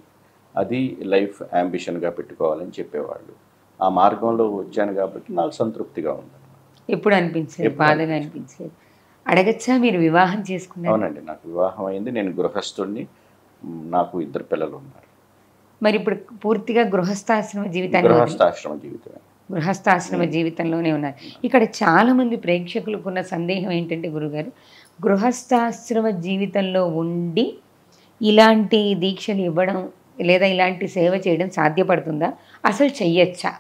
అది లైఫ్ యాంబిషన్గా పెట్టుకోవాలని చెప్పేవాళ్ళు. ఆ మార్గంలో వచ్చాను కాబట్టి నాకు సంతృప్తిగా ఉందన్నమాట. ఎప్పుడు అనిపించలేదు, బాధగా అనిపించలేదు? అడగచ్చా, మీరు వివాహం చేసుకున్నారు? అవునండి, నాకు వివాహం అయింది. నేను గృహస్థుడిని. నాకు 2 పిల్లలు ఉన్నారు. మరి ఇప్పుడు పూర్తిగా గృహస్థాశ్రమ జీవితంలోనే ఉన్నారు. ఇక్కడ చాలామంది ప్రేక్షకులకు ఉన్న సందేహం ఏంటంటే గురుగారు, గృహస్థాశ్రమ జీవితంలో ఉండి ఇలాంటి దీక్షలు ఇవ్వడం లేదా ఇలాంటి సేవ చేయడం సాధ్యపడుతుందా, అసలు చెయ్యొచ్చా?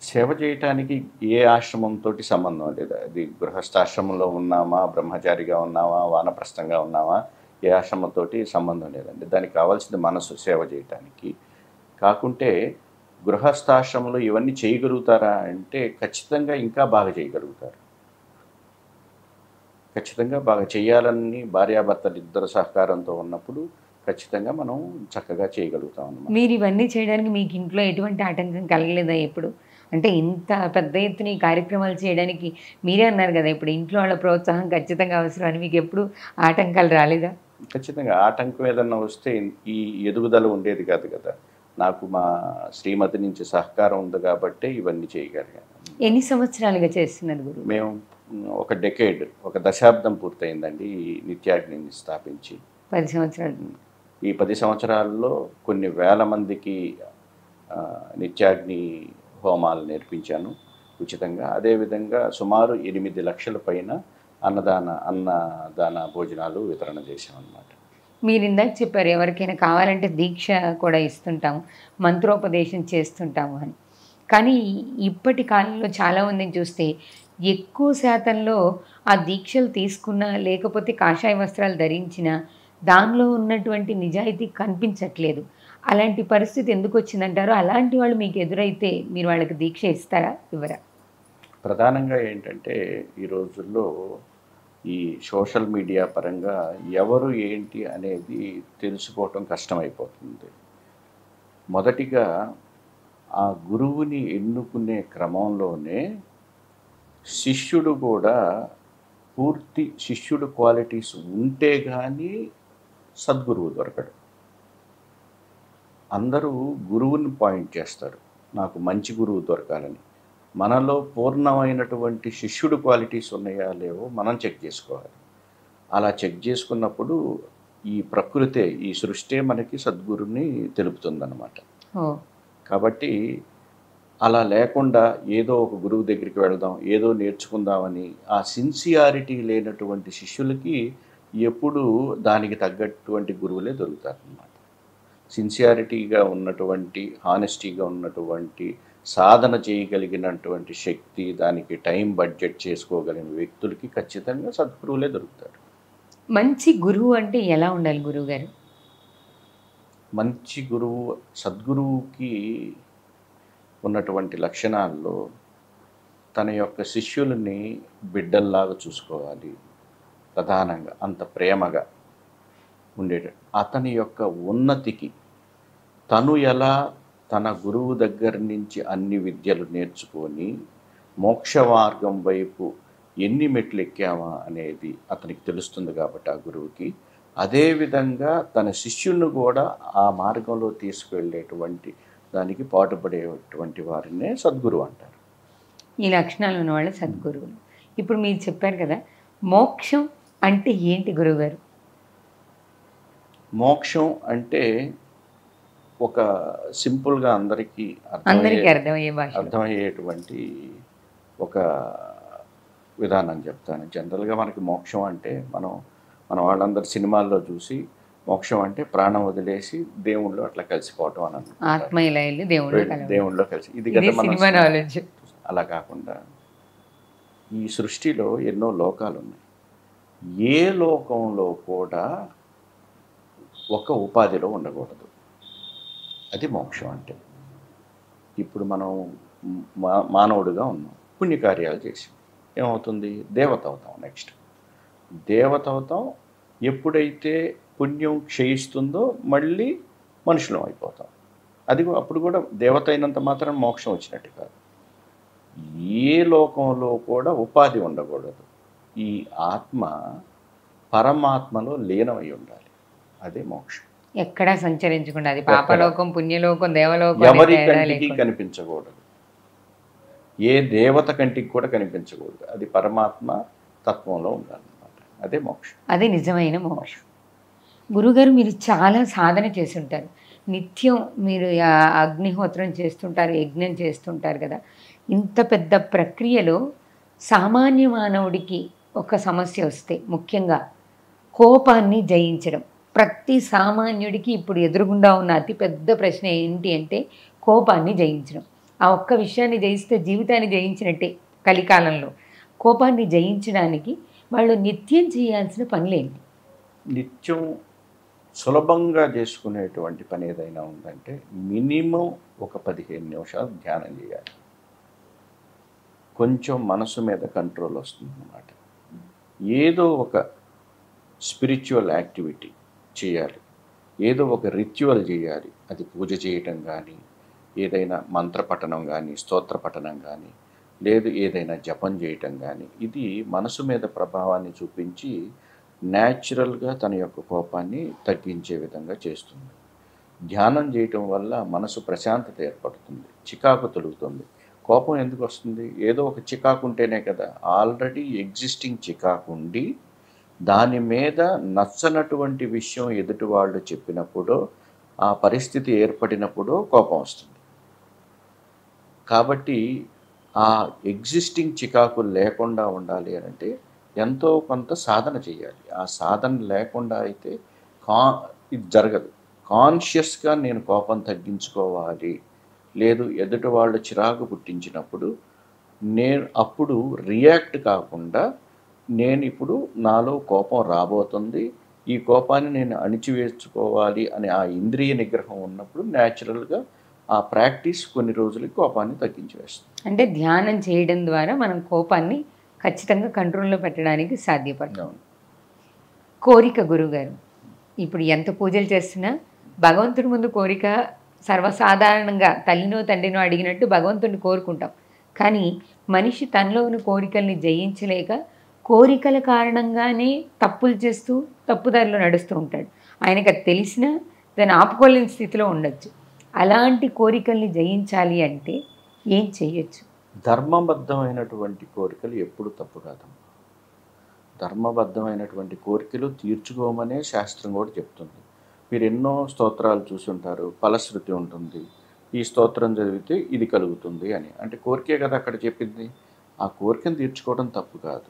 సేవ చేయటానికి ఏ ఆశ్రమంతో సంబంధం లేదు. అది గృహస్థాశ్రమంలో ఉన్నామా, బ్రహ్మచారిగా ఉన్నామా, వానప్రస్థంగా ఉన్నామా, ఏ ఆశ్రమంతో సంబంధం లేదండి. దానికి కావాల్సింది మనసు సేవ చేయటానికి. కాకుంటే గృహస్థాశ్రమంలో ఇవన్నీ చేయగలుగుతారా అంటే ఖచ్చితంగా ఇంకా బాగా చేయగలుగుతారు. ఖచ్చితంగా బాగా చేయాలని భార్యాభర్తలు ఇద్దరు సహకారంతో ఉన్నప్పుడు ఖచ్చితంగా మనం చక్కగా చేయగలుగుతాం అన్నమాట. మీరు ఇవన్నీ చేయడానికి మీకు ఇంట్లో ఎటువంటి ఆటంకం కలగలేదా ఎప్పుడు? అంటే ఇంత పెద్ద ఎత్తున ఈ కార్యక్రమాలు చేయడానికి మీరే అన్నారు గదా! ఇప్పుడు ఇంట్లో వాళ్ళ ప్రోత్సాహం ఖచ్చితంగా అవసరం అని మీకెప్పుడు ఆటంకాలు రాలేదా? ఖచ్చితంగా ఆటంకం ఏదన్నా వస్తే ఈ ఎదుగుదల ఉండేది కాదు కదా! నాకు మా శ్రీమతి నుంచి సహకారం ఉంది కాబట్టే ఇవన్నీ చేయగలిగాను. ఎన్ని సంవత్సరాలుగా చేస్తున్నారు గురువు? మేము ఒక డెకేడ్, ఒక దశాబ్దం పూర్తయిందండి ఈ నిత్యాగ్నిని స్థాపించి. 10 సంవత్సరాలు. ఈ 10 సంవత్సరాల్లో కొన్ని వేల మందికి నిత్యాగ్ని హోమాలు నేర్పించాను ఉచితంగా. అదేవిధంగా సుమారు 8 లక్షల పైన అన్నదాన భోజనాలు వితరణ చేశామన్నమాట. మీరు ఇందాక చెప్పారు ఎవరికైనా కావాలంటే దీక్ష కూడా ఇస్తుంటాము, మంత్రోపదేశం చేస్తుంటాము అని. కానీ ఇప్పటి కాలంలో చాలామందిని చూస్తే ఎక్కువ శాతంలో ఆ దీక్షలు తీసుకున్నా లేకపోతే కాషాయ వస్త్రాలు ధరించినా దానిలో ఉన్నటువంటి నిజాయితీ కనిపించట్లేదు. అలాంటి పరిస్థితి ఎందుకు వచ్చిందంటారు? అలాంటి వాళ్ళు మీకు ఎదురైతే మీరు వాళ్ళకి దీక్ష ఇస్తారా? ఇవ్వరా? ప్రధానంగా ఏంటంటే ఈ రోజుల్లో ఈ సోషల్ మీడియా పరంగా ఎవరు ఏంటి అనేది తెలుసుకోవటం కష్టమైపోతుంది. మొదటిగా ఆ గురువుని ఎన్నుకునే క్రమంలోనే శిష్యుడు కూడా పూర్తి శిష్యుడు క్వాలిటీస్ ఉంటే కానీ సద్గురువు దొరకడు. అందరూ గురువుని పాయింట్ చేస్తారు, నాకు మంచి గురువు దొరకాలని. మనలో పూర్ణమైనటువంటి శిష్యుడు క్వాలిటీస్ ఉన్నాయా లేవో మనం చెక్ చేసుకోవాలి. అలా చెక్ చేసుకున్నప్పుడు ఈ ప్రకృతే, ఈ సృష్టే మనకి సద్గురుని తెలుపుతుందన్నమాట. కాబట్టి అలా లేకుండా ఏదో ఒక గురువు దగ్గరికి వెళదాం, ఏదో నేర్చుకుందామని ఆ సిన్సియారిటీ లేనటువంటి శిష్యులకి ఎప్పుడు దానికి తగ్గటువంటి గురువులే దొరుకుతారన్నమాట. సిన్సియారిటీగా ఉన్నటువంటి, హానెస్టీగా ఉన్నటువంటి, సాధన చేయగలిగినటువంటి శక్తి, దానికి టైం బడ్జెట్ చేసుకోగలిగిన వ్యక్తులకి ఖచ్చితంగా సద్గురువులే దొరుకుతారు. మంచి గురువు అంటే ఎలా ఉండాలి గురువుగారు? మంచి గురువు, సద్గురువుకి ఉన్నటువంటి లక్షణాల్లో తన యొక్క శిష్యులని బిడ్డల్లాగా చూసుకోవాలి. ప్రధానంగా అంత ప్రేమగా ఉండేట, అతని యొక్క ఉన్నతికి తను ఎలా తన గురువు దగ్గర నుంచి అన్ని విద్యలు నేర్చుకొని మోక్ష మార్గం వైపు ఎన్ని మెట్లు ఎక్కామా అనేది అతనికి తెలుస్తుంది కాబట్టి ఆ గురువుకి. అదేవిధంగా తన శిష్యులను కూడా ఆ మార్గంలో తీసుకువెళ్ళేటువంటి దానికి పాటుపడేటువంటి వారినే సద్గురువు అంటారు. ఈ లక్షణాలు ఉన్నవాళ్ళు సద్గురువులు. ఇప్పుడు మీరు చెప్పారు కదా, మోక్షం అంటే ఏంటి గురువుగారు? మోక్షం అంటే ఒక సింపుల్గా అందరికీ అర్థమయ్యే భాష, అర్థమయ్యేటువంటి ఒక విధానం చెప్తాను. జనరల్గా మనకి మోక్షం అంటే మన వాళ్ళందరూ సినిమాల్లో చూసి మోక్షం అంటే ప్రాణం వదిలేసి దేవుళ్ళు అట్లా కలిసిపోవటం అని అనుకుంటారు. ఆత్మీయులైన దేవుళ్ళలో కలిసి. ఇది సినిమా నాలెడ్జ్. అలా కాకుండా ఈ సృష్టిలో ఎన్నో లోకాలు ఉన్నాయి. ఏ లోకంలో కూడా ఒక ఉపాధిలో ఉండకూడదు. అది మోక్షం అంటే. ఇప్పుడు మనం మానవుడిగా ఉన్నాం, పుణ్యకార్యాలు చేసాం, ఏమవుతుంది? దేవత అవుతాం. నెక్స్ట్ దేవత అవుతాం. ఎప్పుడైతే పుణ్యం క్షయిస్తుందో మళ్ళీ మనుషులం అయిపోతాం. అది అప్పుడు కూడా దేవత అయినంత మాత్రం మోక్షం వచ్చినట్టు కాదు. ఏ లోకంలో కూడా ఉపాధి ఉండకూడదు. ఈ ఆత్మ పరమాత్మలో లీనమై ఉండాలి. అదే మోక్షం. ఎక్కడా సంచరించకుండా, అది పాపలోకం, పుణ్యలోకం, దేవలోకం ఎవరి కంటికి కనిపించకూడదు. ఏ దేవత కంటికి కూడా కనిపించకూడదు. అది పరమాత్మ తత్వంలో ఉండాలన్నమాట. అదే మోక్షం. అదే నిజమైన మోక్షం. గురుగారు, మీరు చాలా సాధన చేసి ఉంటారు. నిత్యం మీరు అగ్నిహోత్రం చేస్తుంటారు, యజ్ఞం చేస్తుంటారు కదా. ఇంత పెద్ద ప్రక్రియలో సామాన్య మానవుడికి ఒక సమస్య వస్తే, ముఖ్యంగా కోపాన్ని జయించడం, ప్రతి సామాన్యుడికి ఇప్పుడు ఎదురుగుండా ఉన్న అతిపెద్ద ప్రశ్న ఏంటి అంటే కోపాన్ని జయించడం. ఆ ఒక్క విషయాన్ని జయిస్తే జీవితాన్ని జయించినట్టే. కలికాలంలో కోపాన్ని జయించడానికి వాళ్ళు నిత్యం చేయాల్సిన పనులేంటి? నిత్యం సులభంగా చేసుకునేటువంటి పని ఏదైనా ఉందంటే మినిమం ఒక 15 నిమిషాలు ధ్యానం చేయాలి. కొంచెం మనసు మీద కంట్రోల్ వస్తుందన్నమాట. ఏదో ఒక స్పిరిచువల్ యాక్టివిటీ చేయాలి, ఏదో ఒక రిచువల్ చేయాలి. అది పూజ చేయటం కానీ, ఏదైనా మంత్రపఠనం కానీ, స్తోత్ర పఠనం కానీ, లేదు ఏదైనా జపం చేయటం కానీ, ఇది మనసు మీద ప్రభావాన్ని చూపించి న్యాచురల్గా తన యొక్క కోపాన్ని తగ్గించే విధంగా చేస్తుంది. ధ్యానం చేయటం వల్ల మనసు ప్రశాంతత ఏర్పడుతుంది, చికాకు తొలుగుతుంది. కోపం ఎందుకు వస్తుంది? ఏదో ఒక చికాకు ఉంటేనే కదా. ఆల్రెడీ ఎగ్జిస్టింగ్ చికాకు ఉండి దాని మీద నచ్చనటువంటి విషయం ఎదుటి వాళ్ళు చెప్పినప్పుడు, ఆ పరిస్థితి ఏర్పడినప్పుడు కోపం వస్తుంది. కాబట్టి ఆ ఎగ్జిస్టింగ్ చికాకు లేకుండా ఉండాలి అంటే ఎంతో కొంత సాధన చేయాలి. ఆ సాధన లేకుండా అయితే ఇది జరగదు. కాన్షియస్గా నేను కోపం తగ్గించుకోవాలి, లేదు ఎదుటి వాళ్ళు చిరాకు పుట్టించినప్పుడు నేను అప్పుడు రియాక్ట్ కాకుండా, నేను ఇప్పుడు నాలో కోపం రాబోతుంది, ఈ కోపాన్ని నేను అణిచివేసుకోవాలి అని ఆ ఇంద్రియ నిగ్రహం ఉన్నప్పుడు న్యాచురల్గా ఆ ప్రాక్టీస్ కొన్ని రోజులకి కోపాన్ని తగ్గించి వేస్తుంది. అంటే ధ్యానం చేయడం ద్వారా మనం కోపాన్ని ఖచ్చితంగా కంట్రోల్లో పెట్టడానికి సాధ్యపడుతుంది. కోరిక గురుగారు, ఇప్పుడు ఎంత పూజలు చేస్తున్నా భగవంతుడి ముందు కోరిక సర్వసాధారణంగా తల్లినో తండ్రినో అడిగినట్టు భగవంతుడిని కోరుకుంటాం. కానీ మనిషి తనలో ఉన్న కోరికల్ని జయించలేక కోరికల కారణంగానే తప్పులు చేస్తూ తప్పుదారిలో నడుస్తూ ఉంటాడు. ఆయనకు అది తెలిసినా దాన్ని ఆపుకోలేని స్థితిలో ఉండొచ్చు. అలాంటి కోరికల్ని జయించాలి అంటే ఏం చేయొచ్చు? ధర్మబద్ధమైనటువంటి కోరికలు ఎప్పుడు తప్పు కాదమ్మా. ధర్మబద్ధమైనటువంటి కోరికలు తీర్చుకోమనే శాస్త్రం కూడా చెప్తుంది. మీరు ఎన్నో స్తోత్రాలు చూసుంటారు, ఫలశ్రుతి ఉంటుంది, ఈ స్తోత్రం చదివితే ఇది కలుగుతుంది అని. అంటే కోరికే కదా అక్కడ చెప్పింది. ఆ కోరికను తీర్చుకోవడం తప్పు కాదు.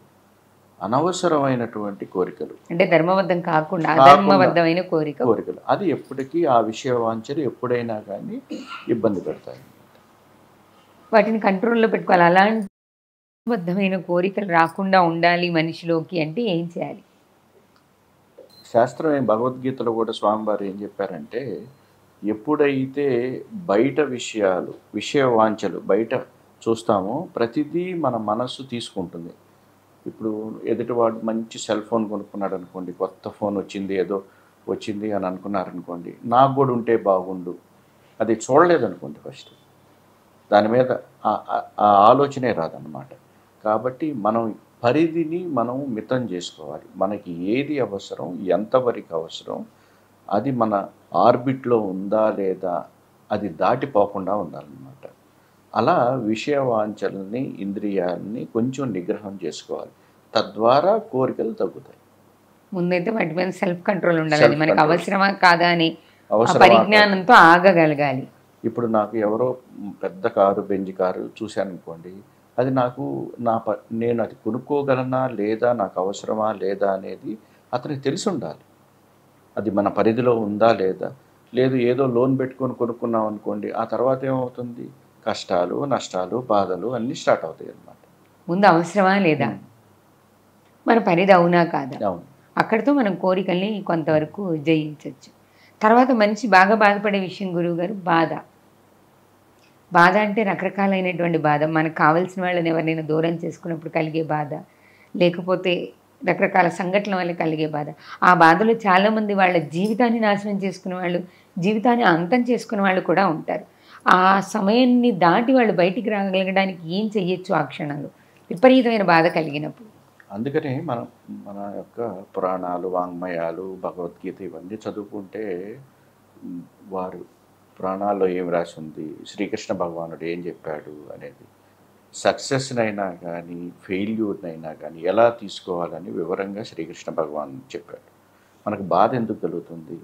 అనవసరమైనటువంటి కోరికలు అంటే ధర్మబద్ధం కాకుండా అధర్మబద్ధమైన కోరికలు అది ఎప్పటికీ ఆ విషయ వాంఛలు ఎప్పుడైనా కానీ ఇబ్బంది పెడతాయి. వాటిని కంట్రోల్లో పెట్టుకోవాలి. అలాంటి బద్ధమైన కోరికలు రాకుండా ఉండాలి మనిషిలోకి అంటే ఏం చేయాలి? శాస్త్రం భగవద్గీతలో కూడా స్వామివారు ఏం చెప్పారంటే, ఎప్పుడైతే బయట విషయాలు, విషయ వాంఛలు బయట చూస్తామో ప్రతిదీ మన మనస్సు తీసుకుంటుంది. ఇప్పుడు ఎదుటివాడు మంచి సెల్ ఫోన్ కొనుక్కున్నాడు అనుకోండి, కొత్త ఫోన్ వచ్చింది, ఏదో వచ్చింది అని అనుకున్నారనుకోండి, నాకు కూడా ఉంటే బాగుండు, అది చూడలేదనుకోండి, ఫస్ట్ దాని మీద ఆ ఆలోచనే రాదన్నమాట. కాబట్టి మనం పరిధిని మనం మితం చేసుకోవాలి. మనకి ఏది అవసరం, ఎంతవరకు అవసరం, అది మన ఆర్బిట్లో ఉందా లేదా, అది దాటిపోకుండా ఉండాలన్నమాట. అలా విషయ వాంఛల్ని, ఇంద్రియాలని కొంచెం నిగ్రహం చేసుకోవాలి. తద్వారా కోరికలు తగ్గుతాయి. ముందైతే వాటి మీద సెల్ఫ్ కంట్రోల్ ఉండాలి. మనకు అవసరమా కాదా అని పరిజ్ఞానంతో ఆగగలగాలి. ఇప్పుడు నాకు ఎవరో పెద్ద కారు, బెంజ్ కారు చూశాను అనుకోండి, అది నాకు నేను అది కొనుక్కోగలనా లేదా, నాకు అవసరమా లేదా అనేది అతనికి తెలిసి ఉండాలి. అది మన పరిధిలో ఉందా లేదా. లేదు ఏదో లోన్ పెట్టుకొని కొనుక్కున్నాం అనుకోండి, ఆ తర్వాత ఏమవుతుంది, కష్టాలు, నష్టాలు, బాధలు అన్నీ స్టార్ట్ అవుతాయి అన్నమాట. ముందు అవసరమా లేదా, మన పరిధి అవునా కాదా, అక్కడితో మనం కోరికల్ని కొంతవరకు జయించవచ్చు. తర్వాత మనిషి బాగా బాధపడే విషయం గురువుగారు బాధ అంటే రకరకాలైనటువంటి బాధ. మనకు కావాల్సిన వాళ్ళని ఎవరినైనా దూరం చేసుకున్నప్పుడు కలిగే బాధ, లేకపోతే రకరకాల సంఘటనల వల్ల కలిగే బాధ. ఆ బాధలో చాలామంది వాళ్ళ జీవితాన్ని నాశనం చేసుకునే వాళ్ళు, జీవితాన్ని అంతం చేసుకునే వాళ్ళు కూడా ఉంటారు. ఆ సమయాన్ని దాటి వాళ్ళు బయటికి రాగలగడానికి ఏం చెయ్యొచ్చు ఆ క్షణాలు విపరీతమైన బాధ కలిగినప్పుడు? అందుకనే మన యొక్క పురాణాలు, వాంగ్మయాలు, భగవద్గీత ఇవన్నీ చదువుకుంటే వారు పురాణాల్లో ఏం రాసి ఉంది, శ్రీకృష్ణ భగవానుడు ఏం చెప్పాడు అనేది, సక్సెస్నైనా కానీ ఫెయిల్యూర్నైనా కానీ ఎలా తీసుకోవాలని వివరంగా శ్రీకృష్ణ భగవాన్ చెప్పాడు. మనకు బాధ ఎందుకు కలుగుతుంది?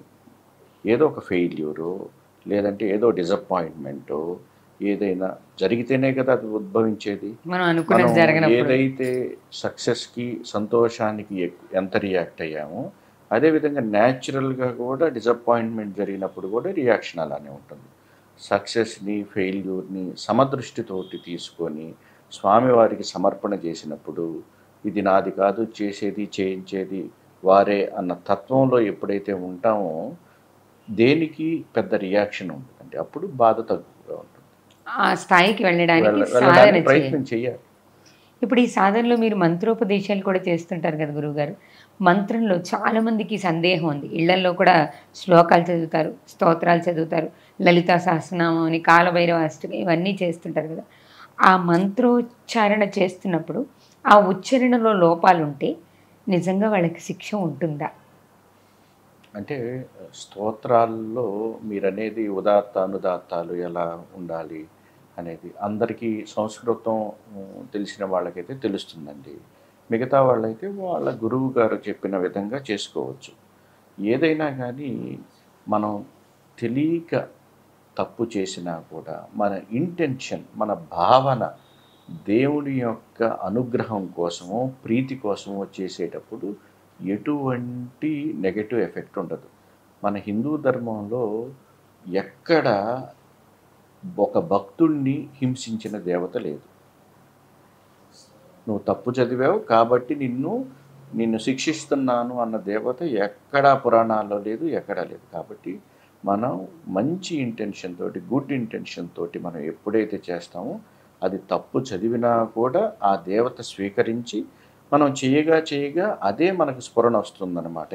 ఏదో ఒక ఫెయిల్యూరో లేదంటే ఏదో డిసప్పాయింట్మెంటో ఏదైనా జరిగితేనే కదా అది ఉద్భవించేది. మనం ఏదైతే సక్సెస్కి, సంతోషానికి ఎంత రియాక్ట్ అయ్యామో అదేవిధంగా న్యాచురల్గా కూడా డిసప్పాయింట్మెంట్ జరిగినప్పుడు కూడా రియాక్షన్ అలానే ఉంటుంది. సక్సెస్ని, ఫెయిల్యూర్ని సమదృష్టితోటి తీసుకొని స్వామివారికి సమర్పణ చేసినప్పుడు ఇది నాది కాదు, చేసేది చేయించేది వారే అన్న తత్వంలో ఎప్పుడైతే ఉంటామో దేనికి పెద్ద రియాక్షన్ ఉంటుందండి, అప్పుడు బాధ తగ్గుతూ ఉంటుంది. ఆ స్థాయికి వెళ్ళడానికి సాధన వెళ్ళడానికి చేయాలి. ప్రయత్నం చేయాలి. ఇప్పుడు ఈ సాధనలో మీరు మంత్రోపదేశాలు కూడా చేస్తుంటారు కదా గురువుగారు. మంత్రంలో చాలామందికి సందేహం ఉంది. ఇళ్లల్లో కూడా శ్లోకాలు చదువుతారు, స్తోత్రాలు చదువుతారు, లలితా సహస్రనామం అని, కాలభైరవ అష్టకం ఇవన్నీ చేస్తుంటారు కదా. ఆ మంత్రోచ్చారణ చేస్తున్నప్పుడు ఆ ఉచ్చారణలో లోపాలుంటే నిజంగా వాళ్ళకి శిక్ష ఉంటుందా? అంటే స్తోత్రాల్లో మీరనేది ఉదాత్త అనుదాత్తాలు ఎలా ఉండాలి అనేది అందరికీ సంస్కృతం తెలిసిన వాళ్ళకైతే తెలుస్తుందండి. మిగతా వాళ్ళైతే వాళ్ళ గురువు గారు చెప్పిన విధంగా చేసుకోవచ్చు. ఏదైనా కానీ మనం తెలియక తప్పు చేసినా కూడా మన ఇంటెన్షన్, మన భావన దేవుని యొక్క అనుగ్రహం కోసమో ప్రీతి కోసమో చేసేటప్పుడు ఎటువంటి నెగటివ్ ఎఫెక్ట్ ఉండదు. మన హిందూ ధర్మంలో ఎక్కడ ఒక భక్తుణ్ణి హింసించిన దేవత లేదు. నువ్వు తప్పు చదివావు కాబట్టి నిన్ను శిక్షిస్తున్నాను అన్న దేవత ఎక్కడా పురాణాల్లో లేదు, ఎక్కడా లేదు. కాబట్టి మనం మంచి ఇంటెన్షన్ తోటి, గుడ్ ఇంటెన్షన్ తోటి మనం ఎప్పుడైతే చేస్తామో అది తప్పు చదివినా కూడా ఆ దేవత స్వీకరించి మనం చేయగా అదే మనకు స్ఫురణ వస్తుందన్నమాట.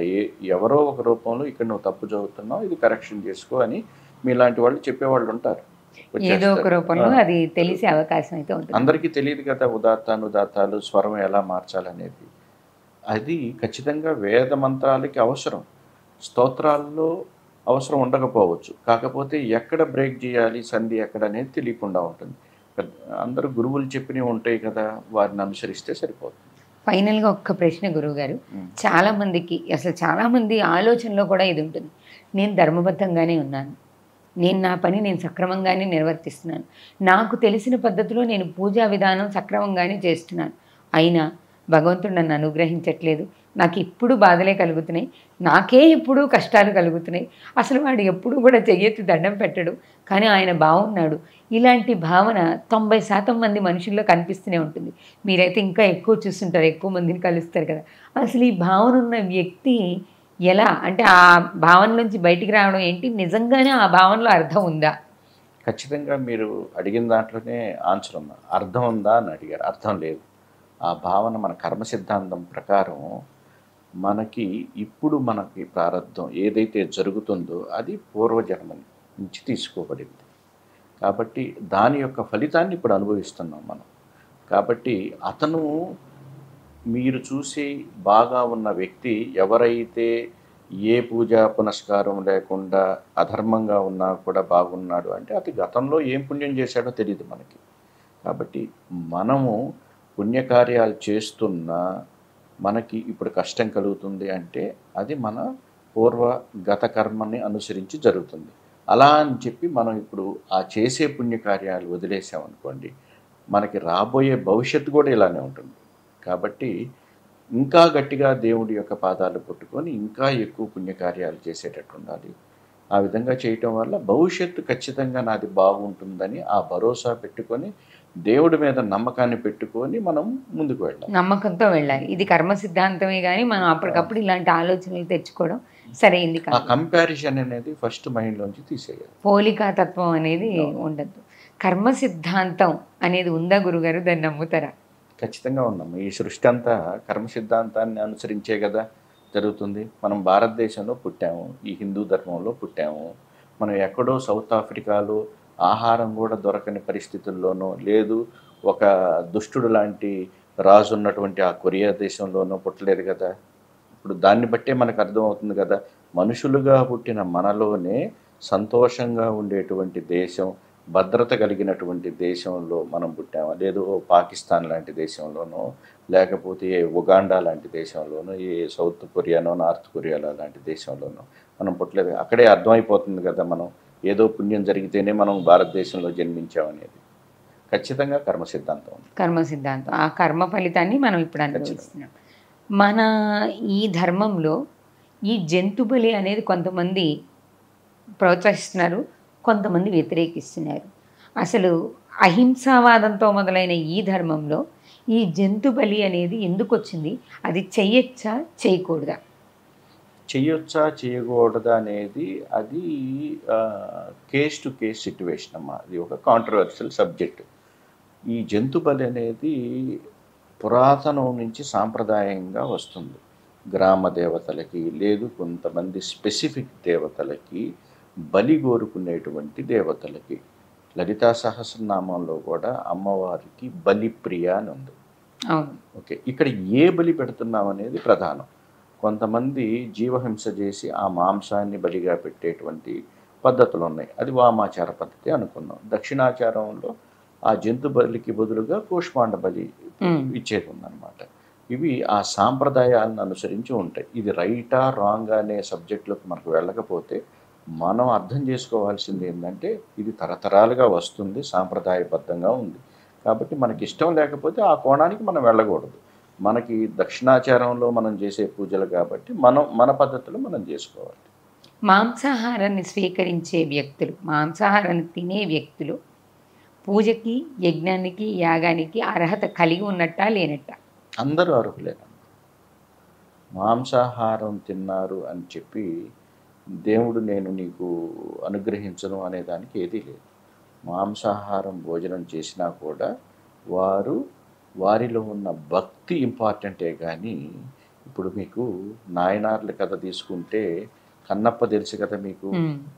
ఎవరో ఒక రూపంలో ఇక్కడ నువ్వు తప్పు చదువుతున్నావు, ఇది కరెక్షన్ చేసుకో అని మీలాంటి వాళ్ళు చెప్పేవాళ్ళు ఉంటారు. ఏదో ఒక రూపంలో అది తెలిసే అవకాశం అయితే ఉంటుంది. అందరికీ తెలియదు కదా ఉదాత్త అనుదాత్తాలు, స్వరం ఎలా మార్చాలనేది. అది ఖచ్చితంగా వేద మంత్రాలకి అవసరం, స్తోత్రాల్లో అవసరం ఉండకపోవచ్చు. కాకపోతే ఎక్కడ బ్రేక్ చేయాలి, సంధి ఎక్కడ అనేది తెలియకుండా ఉంటుంది. అందరూ గురువులు చెప్పినవి ఉంటాయి కదా, వారిని అనుసరిస్తే సరిపోతుంది. ఫైనల్గా ఒక్క ప్రశ్న గురువుగారు. చాలామందికి అసలు చాలామంది ఆలోచనలో కూడా ఇది ఉంటుంది. నేను ధర్మబద్ధంగానే ఉన్నాను, నేను నా పని నేను సక్రమంగానే నిర్వర్తిస్తున్నాను, నాకు తెలిసిన పద్ధతిలో నేను పూజా విధానం సక్రమంగానే చేస్తున్నాను, అయినా భగవంతుడు నన్ను అనుగ్రహించట్లేదు, నాకు ఇప్పుడు బాధలే కలుగుతున్నాయి, నాకే ఎప్పుడూ కష్టాలు కలుగుతున్నాయి, అసలు వాడు ఎప్పుడూ కూడా చెయ్యెత్తి దండం పెట్టడు కానీ ఆయన బాగున్నాడు. ఇలాంటి భావన 90% మంది మనుషుల్లో కనిపిస్తూనే ఉంటుంది. మీరైతే ఇంకా ఎక్కువ చూస్తుంటారు, ఎక్కువ మందిని కలుస్తారు కదా. అసలు ఈ భావన ఉన్న వ్యక్తి ఎలా, అంటే ఆ భావన నుంచి బయటికి రావడం ఏంటి, నిజంగానే ఆ భావనలో అర్థం ఉందా? ఖచ్చితంగా మీరు అడిగిన దాంట్లోనే ఆన్సర్ ఉందా. అర్థం ఉందా అని అడిగారు, అర్థం లేదు. ఆ భావన మన కర్మ సిద్ధాంతం ప్రకారం మనకి ప్రారంధం ఏదైతే జరుగుతుందో అది పూర్వజన్మ నుంచి తీసుకోబడింది. కాబట్టి దాని యొక్క ఫలితాన్ని ఇప్పుడు అనుభవిస్తున్నాం మనం. కాబట్టి మీరు చూసి బాగా ఉన్న వ్యక్తి ఎవరైతే ఏ పూజా పునస్కారం లేకుండా అధర్మంగా ఉన్నా కూడా బాగున్నాడు అంటే అది గతంలో ఏం పుణ్యం చేశాడో తెలియదు మనకి. కాబట్టి మనము పుణ్యకార్యాలు చేస్తున్నా మనకి ఇప్పుడు కష్టం కలుగుతుంది అంటే అది మన గత కర్మని అనుసరించి జరుగుతుంది. అలా అని చెప్పి మనం ఇప్పుడు ఆ చేసే పుణ్యకార్యాలు వదిలేసామనుకోండి, మనకి రాబోయే భవిష్యత్తు కూడా ఇలానే ఉంటుంది. కాబట్టి ఇంకా గట్టిగా దేవుడి యొక్క పాదాలు పట్టుకొని ఇంకా ఎక్కువ పుణ్యకార్యాలు చేసేటట్టు ఉండాలి. ఆ విధంగా చేయటం వల్ల భవిష్యత్తు ఖచ్చితంగా నాది బాగుంటుందని ఆ భరోసా పెట్టుకొని దేవుడి మీద నమ్మకాన్ని పెట్టుకొని మనం ముందుకు వెళ్ళాలి, నమ్మకంతో వెళ్ళాలి. ఇది కర్మ సిద్ధాంతమే కానీ మనం అప్పటికప్పుడు ఇలాంటి ఆలోచనలు తెచ్చుకోవడం సరైంది కాదు. ఆ కంపారిజన్ అనేది ఫస్ట్ మైండ్లోంచి తీసేయాలి. పోలికాతత్వం అనేది ఉండద్దు. కర్మ సిద్ధాంతం అనేది ఉందా గురుగారు, దాన్ని నమ్ముతారా? ఖచ్చితంగా ఉన్నాము. ఈ సృష్టి అంతా కర్మ సిద్ధాంతాన్ని అనుసరించే కదా జరుగుతుంది. మనం భారతదేశంలో పుట్టాము, ఈ హిందూ ధర్మంలో పుట్టాము. మనం ఎక్కడో సౌత్ ఆఫ్రికాలో ఆహారం కూడా దొరకని పరిస్థితుల్లోనో, లేదు ఒక దుష్టుడు లాంటి రాజు ఉన్నటువంటి ఆ కొరియా దేశంలోనో పుట్టలేదు కదా. ఇప్పుడు దాన్ని బట్టే మనకు అర్థమవుతుంది కదా, మనుషులుగా పుట్టిన మనలోనే సంతోషంగా ఉండేటువంటి దేశం, భద్రత కలిగినటువంటి దేశంలో మనం పుట్టామా, లేదు పాకిస్తాన్ లాంటి దేశంలోనో, లేకపోతే ఉగాండా లాంటి దేశంలోనో, ఏ సౌత్ కొరియానో నార్త్ కొరియాలో లాంటి దేశంలోనో మనం పుట్టలేదు. అక్కడే అర్థమైపోతుంది కదా మనం ఏదో పుణ్యం జరిగితేనే మనం భారతదేశంలో జన్మించామనేది. ఖచ్చితంగా కర్మ సిద్ధాంతం. కర్మ సిద్ధాంతం, ఆ కర్మ ఫలితాన్ని మనం ఇప్పుడు అనుభవిస్తున్నాం. మన ఈ ధర్మంలో ఈ జంతు బలి అనేది కొంతమంది ప్రోత్సహిస్తున్నారు, కొంతమంది వ్యతిరేకిస్తున్నారు. అసలు అహింసావాదంతో మొదలైన ఈ ధర్మంలో ఈ జంతు బలి అనేది ఎందుకు వచ్చింది, అది చెయ్యొచ్చా చేయకూడదా? చెయ్యొచ్చా చేయకూడదా అనేది అది కేస్ టు కేస్ సిట్యువేషన్ అమ్మా. అది ఒక కాంట్రవర్షియల్ సబ్జెక్ట్. ఈ జంతు బలి అనేది పురాతనం నుంచి సాంప్రదాయంగా వస్తుంది. గ్రామ దేవతలకి లేదు కొంతమంది స్పెసిఫిక్ దేవతలకి, బలి కోరుకునేటువంటి దేవతలకి. లలితా సహస్రనామంలో కూడా అమ్మవారికి బలిప్రియ అని ఉంది. ఓకే, ఇక్కడ ఏ బలి పెడుతున్నాం అనేది ప్రధానం. కొంతమంది జీవహింస చేసి ఆ మాంసాన్ని బలిగా పెట్టేటువంటి పద్ధతులు ఉన్నాయి. అది వామాచార పద్ధతి అనుకున్నాం. దక్షిణాచారంలో ఆ జంతు బలికి బదులుగా కూష్మాండ బలి ఇచ్చేది ఉందన్నమాట. ఇవి ఆ సాంప్రదాయాలను అనుసరించి ఉంటాయి. ఇది రైటా రాంగ్ అనే సబ్జెక్టులకు మనకు వెళ్ళకపోతే మనం అర్థం చేసుకోవాల్సింది ఏంటంటే ఇది తరతరాలుగా వస్తుంది, సాంప్రదాయబద్ధంగా ఉంది. కాబట్టి మనకి ఇష్టం లేకపోతే ఆ కోణానికి మనం వెళ్ళకూడదు. మనకి దక్షిణాచారంలో మనం చేసే పూజలు కాబట్టి మన పద్ధతిలో మనం చేసుకోవాలి. మాంసాహారాన్ని స్వీకరించే వ్యక్తులు, మాంసాహారాన్ని తినే వ్యక్తులు పూజకి, యజ్ఞానికి, యాగానికి అర్హత కలిగి ఉన్నట్టా లేనట్టా? అందరూ అర్హులేనమ్మా. మాంసాహారం తిన్నారు అని చెప్పి దేవుడు నేను నీకు అనుగ్రహించను అనేదానికి ఏదీ లేదు. మాంసాహారం భోజనం చేసినా కూడా వారిలో ఉన్న భక్తి ఇంపార్టెంటే కానీ, ఇప్పుడు మీకు నాయనార్ల కథ తీసుకుంటే కన్నప్ప తెలుసు కదా మీకు.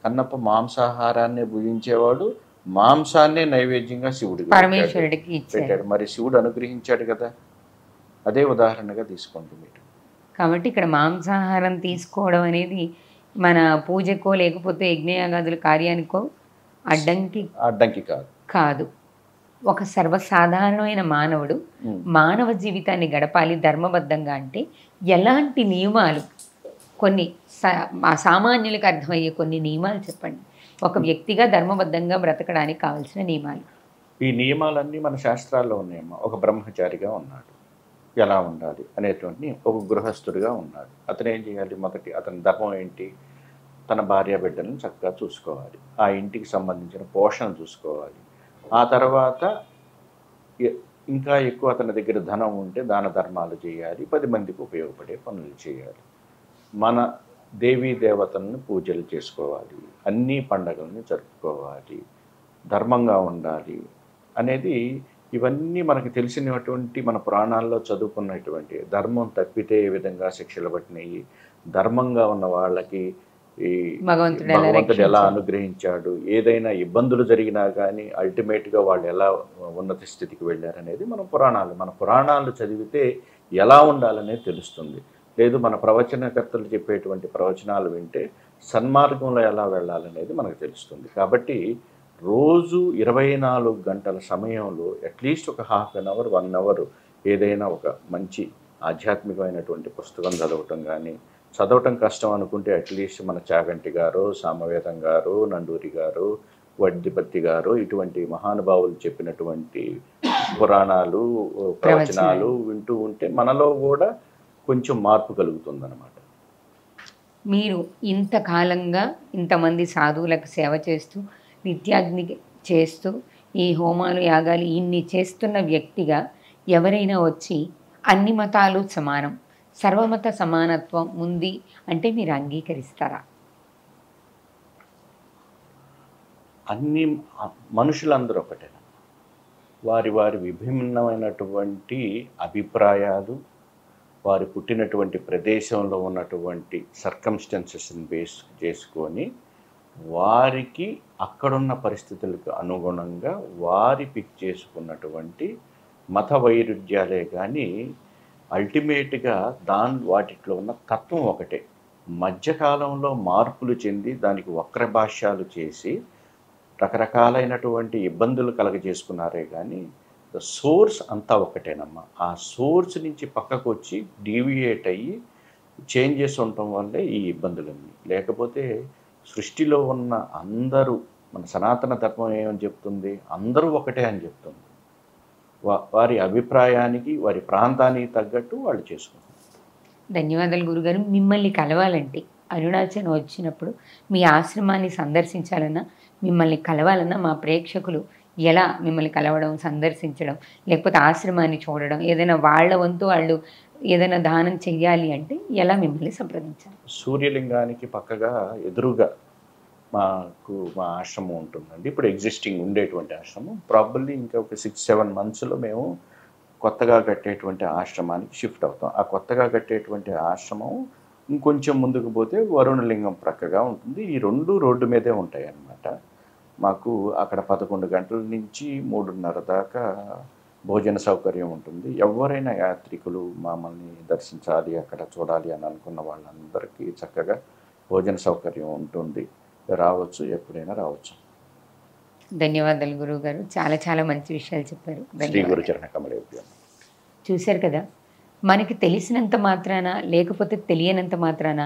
కన్నప్ప మాంసాహారాన్ని భుజించేవాడు, మాంసాన్నే నైవేద్యంగా శివుడికి పరమేశ్వరుడికి పెట్టాడు. మరి శివుడు అనుగ్రహించాడు కదా. అదే ఉదాహరణగా తీసుకోండి మీరు. కాబట్టి ఇక్కడ మాంసాహారం తీసుకోవడం అనేది మన పూజకో లేకపోతే యజ్ఞయాగాదుల కార్యానికో అడ్డంకి కాదు. ఒక సర్వసాధారణమైన మానవుడు మానవ జీవితాన్ని గడపాలి ధర్మబద్ధంగా అంటే ఎలాంటి నియమాలు, కొన్ని సామాన్యులకు అర్థమయ్యే కొన్ని నియమాలు చెప్పండి. ఒక వ్యక్తిగా ధర్మబద్ధంగా బ్రతకడానికి కావాల్సిన నియమాలు. ఈ నియమాలన్నీ మన శాస్త్రాల్లో ఉన్నాయమ్మా. ఒక బ్రహ్మచారిగా ఉన్నాడు, ఎలా ఉండాలి అనేటువంటి ఒక గృహస్థుడిగా ఉన్నాడు. అతను ఏం చేయాలి? మొదటి అతని ధర్మం ఏంటి? తన భార్య బిడ్డలను చక్కగా చూసుకోవాలి, ఆ ఇంటికి సంబంధించిన పోషణ చూసుకోవాలి. ఆ తర్వాత ఇంకా ఎక్కువ అతని దగ్గర ధనం ఉంటే దాన ధర్మాలు చేయాలి, 10 మందికి ఉపయోగపడే పనులు చేయాలి, మన దేవీ దేవతలను పూజలు చేసుకోవాలి, అన్ని పండగలను జరుపుకోవాలి, ధర్మంగా ఉండాలి అనేది ఇవన్నీ మనకు తెలిసినటువంటి మన పురాణాల్లో చదువుకున్నటువంటి. ధర్మం తప్పితే ఏ విధంగా శిక్షలు పట్టినాయి, ధర్మంగా ఉన్న వాళ్ళకి ఈ భగవంతుడు ఎలా అనుగ్రహించాడు, ఏదైనా ఇబ్బందులు జరిగినా కానీ అల్టిమేట్గా వాళ్ళు ఎలా ఉన్నత స్థితికి వెళ్ళారనేది మన పురాణాలు చదివితే ఎలా ఉండాలనేది తెలుస్తుంది. లేదు మన ప్రవచనకర్తలు చెప్పేటువంటి ప్రవచనాలు వింటే సన్మార్గంలో ఎలా వెళ్ళాలనేది మనకు తెలుస్తుంది. కాబట్టి రోజు 24 గంటల సమయంలో అట్లీస్ట్ ఒక హాఫ్ అన్ అవర్ 1 అవర్ ఏదైనా ఒక మంచి ఆధ్యాత్మికమైనటువంటి పుస్తకం చదవటం కానీ, చదవటం కష్టం అనుకుంటే అట్లీస్ట్ మన చాగంటి గారు, సామవేదం గారు, నండూరి గారు, వడ్డిపత్తి గారు ఇటువంటి మహానుభావులు చెప్పినటువంటి పురాణాలు ప్రవచనాలు వింటూ ఉంటే మనలో కూడా కొంచెం మార్పు కలుగుతుందన్నమాట. మీరు ఇంతకాలంగా ఇంతమంది సాధువులకు సేవ చేస్తూ, నిత్యాగ్ని చేస్తూ, ఈ హోమాలు యాగాలు ఇన్ని చేస్తున్న వ్యక్తిగా ఎవరైనా వచ్చి అన్ని మతాలు సమానం, సర్వమత సమానత్వం ఉంది అంటే మీరు అంగీకరిస్తారా? అన్ని మనుషులందరూ ఒకటే. వారి విభిన్నమైనటువంటి అభిప్రాయాలు, వారు పుట్టినటువంటి ప్రదేశంలో ఉన్నటువంటి సర్కమ్స్టెన్సెస్ని బేస్ చేసుకొని వారికి అక్కడున్న పరిస్థితులకు అనుగుణంగా వారి పిక్ చేసుకున్నటువంటి మత వైరుధ్యాలే కానీ అల్టిమేట్గా వాటిలో ఉన్న తత్వం ఒకటే. మధ్యకాలంలో మార్పులు చెంది దానికి వక్రభాష్యాలు చేసి రకరకాలైనటువంటి ఇబ్బందులు కలగజేసుకున్నారే కానీ సోర్స్ అంతా ఒకటేనమ్మా. ఆ సోర్స్ నుంచి పక్కకు వచ్చి డీవియేట్ అయ్యి చేంజెస్ ఉండటం వల్లే ఈ ఇబ్బందులన్నీ. లేకపోతే సృష్టిలో ఉన్న అందరూ, మన సనాతన ధర్మం ఏమని చెప్తుంది? అందరూ ఒకటే అని చెప్తుంది. వారి అభిప్రాయానికి, వారి ప్రాంతానికి తగ్గట్టు వాళ్ళు చేసుకుంటారు. ధన్యవాదాలు గురుగారు. మిమ్మల్ని కలవాలంటే అరుణాచలం వచ్చినప్పుడు మీ ఆశ్రమాన్ని సందర్శించాలన్నా, మిమ్మల్ని కలవాలన్నా మా ప్రేక్షకులు ఎలా మిమ్మల్ని కలవడం, సందర్శించడం, లేకపోతే ఆశ్రమాన్ని చూడడం, ఏదైనా వాళ్ళ వంతు వాళ్ళు ఏదైనా దానం చెయ్యాలి అంటే ఎలా మిమ్మల్ని సంప్రదించాలి? సూర్యలింగానికి పక్కగా ఎదురుగా మా ఆశ్రమం ఉంటుందండి. ఇప్పుడు ఎగ్జిస్టింగ్ ఉండేటువంటి ఆశ్రమం. ప్రాబబ్లీ ఇంకా ఒక 6-7 మంత్స్‌లో మేము కొత్తగా కట్టేటువంటి ఆశ్రమానికి షిఫ్ట్ అవుతాం. ఆ కొత్తగా కట్టేటువంటి ఆశ్రమం ఇంకొంచెం ముందుకు పోతే వరుణలింగం ప్రక్కగా ఉంటుంది. ఈ 2 రోడ్డు మీదే ఉంటాయన్నమాట. మాకు అక్కడ 11 గంటల నుంచి 3:30 దాకా భోజన సౌకర్యం ఉంటుంది. ఎవరైనా యాత్రికులు మమ్మల్ని దర్శించాలి, అక్కడ చూడాలి అని అనుకున్న వాళ్ళందరికీ చక్కగా భోజన సౌకర్యం ఉంటుంది. రావచ్చు, ఎప్పుడైనా రావచ్చు. ధన్యవాదాలు గురువుగారు. చాలా చాలా మంచి విషయాలు చెప్పారు. శ్రీ ధన్యవాదాలు. గురుచరణ కమలేభ్యం. చూశారు కదా, మనకి తెలిసినంత మాత్రాన లేకపోతే తెలియనంత మాత్రాన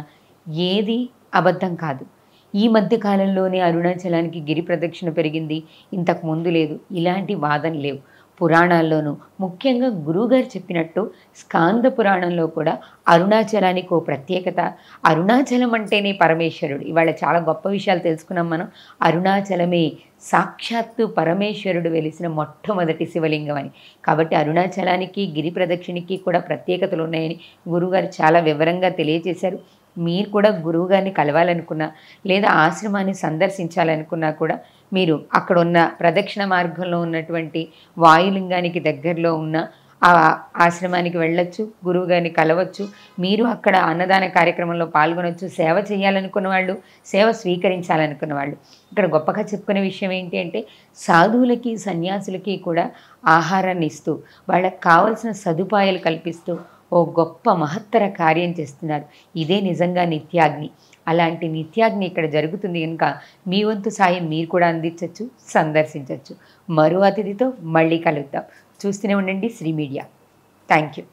ఏది అబద్ధం కాదు. ఈ మధ్య కాలంలోనే అరుణాచలానికి గిరి ప్రదక్షిణ పెరిగింది, ఇంతకు ముందు లేదు, ఇలాంటి వాదన లేవు. పురాణాల్లోనూ ముఖ్యంగా గురువుగారు చెప్పినట్టు స్కాంద పురాణంలో కూడా అరుణాచలానికి ఓ ప్రత్యేకత. అరుణాచలం అంటేనే పరమేశ్వరుడు. ఇవాళ చాలా గొప్ప విషయాలు తెలుసుకున్నాం మనం. అరుణాచలమే సాక్షాత్తు పరమేశ్వరుడు వెలిసిన మొట్టమొదటి శివలింగం అని. కాబట్టి అరుణాచలానికి గిరి ప్రదక్షిణకి కూడా ప్రత్యేకతలు ఉన్నాయని గురువుగారు చాలా వివరంగా తెలియజేశారు. మీరు కూడా గురువుగారిని కలవాలనుకున్నా లేదా ఆశ్రమాన్ని సందర్శించాలనుకున్నా కూడా మీరు అక్కడ ఉన్న ప్రదక్షిణ మార్గంలో ఉన్నటువంటి వాయులింగానికి దగ్గరలో ఉన్న ఆ ఆశ్రమానికి వెళ్ళొచ్చు, గురువుగారిని కలవచ్చు. మీరు అక్కడ అన్నదాన కార్యక్రమంలో పాల్గొనవచ్చు. సేవ చేయాలనుకున్న వాళ్ళు, సేవ స్వీకరించాలనుకున్న వాళ్ళు. ఇక్కడ గొప్పగా చెప్పుకునే విషయం ఏంటి అంటే, సాధువులకి సన్యాసులకి కూడా ఆహారాన్ని ఇస్తూ వాళ్ళకి కావలసిన సదుపాయాలు కల్పిస్తూ ఓ గొప్ప మహత్తర కార్యం చేస్తున్నారు. ఇదే నిజంగా నిత్యాగ్ని. అలాంటి నిత్యాగ్ని ఇక్కడ జరుగుతుంది కనుక మీ వంతు సాయం మీరు కూడా అందించవచ్చు, సందర్శించవచ్చు. మరో అతిథితో మళ్ళీ కలుద్దాం. చూస్తూనే ఉండండి శ్రీ మీడియా. Thank you.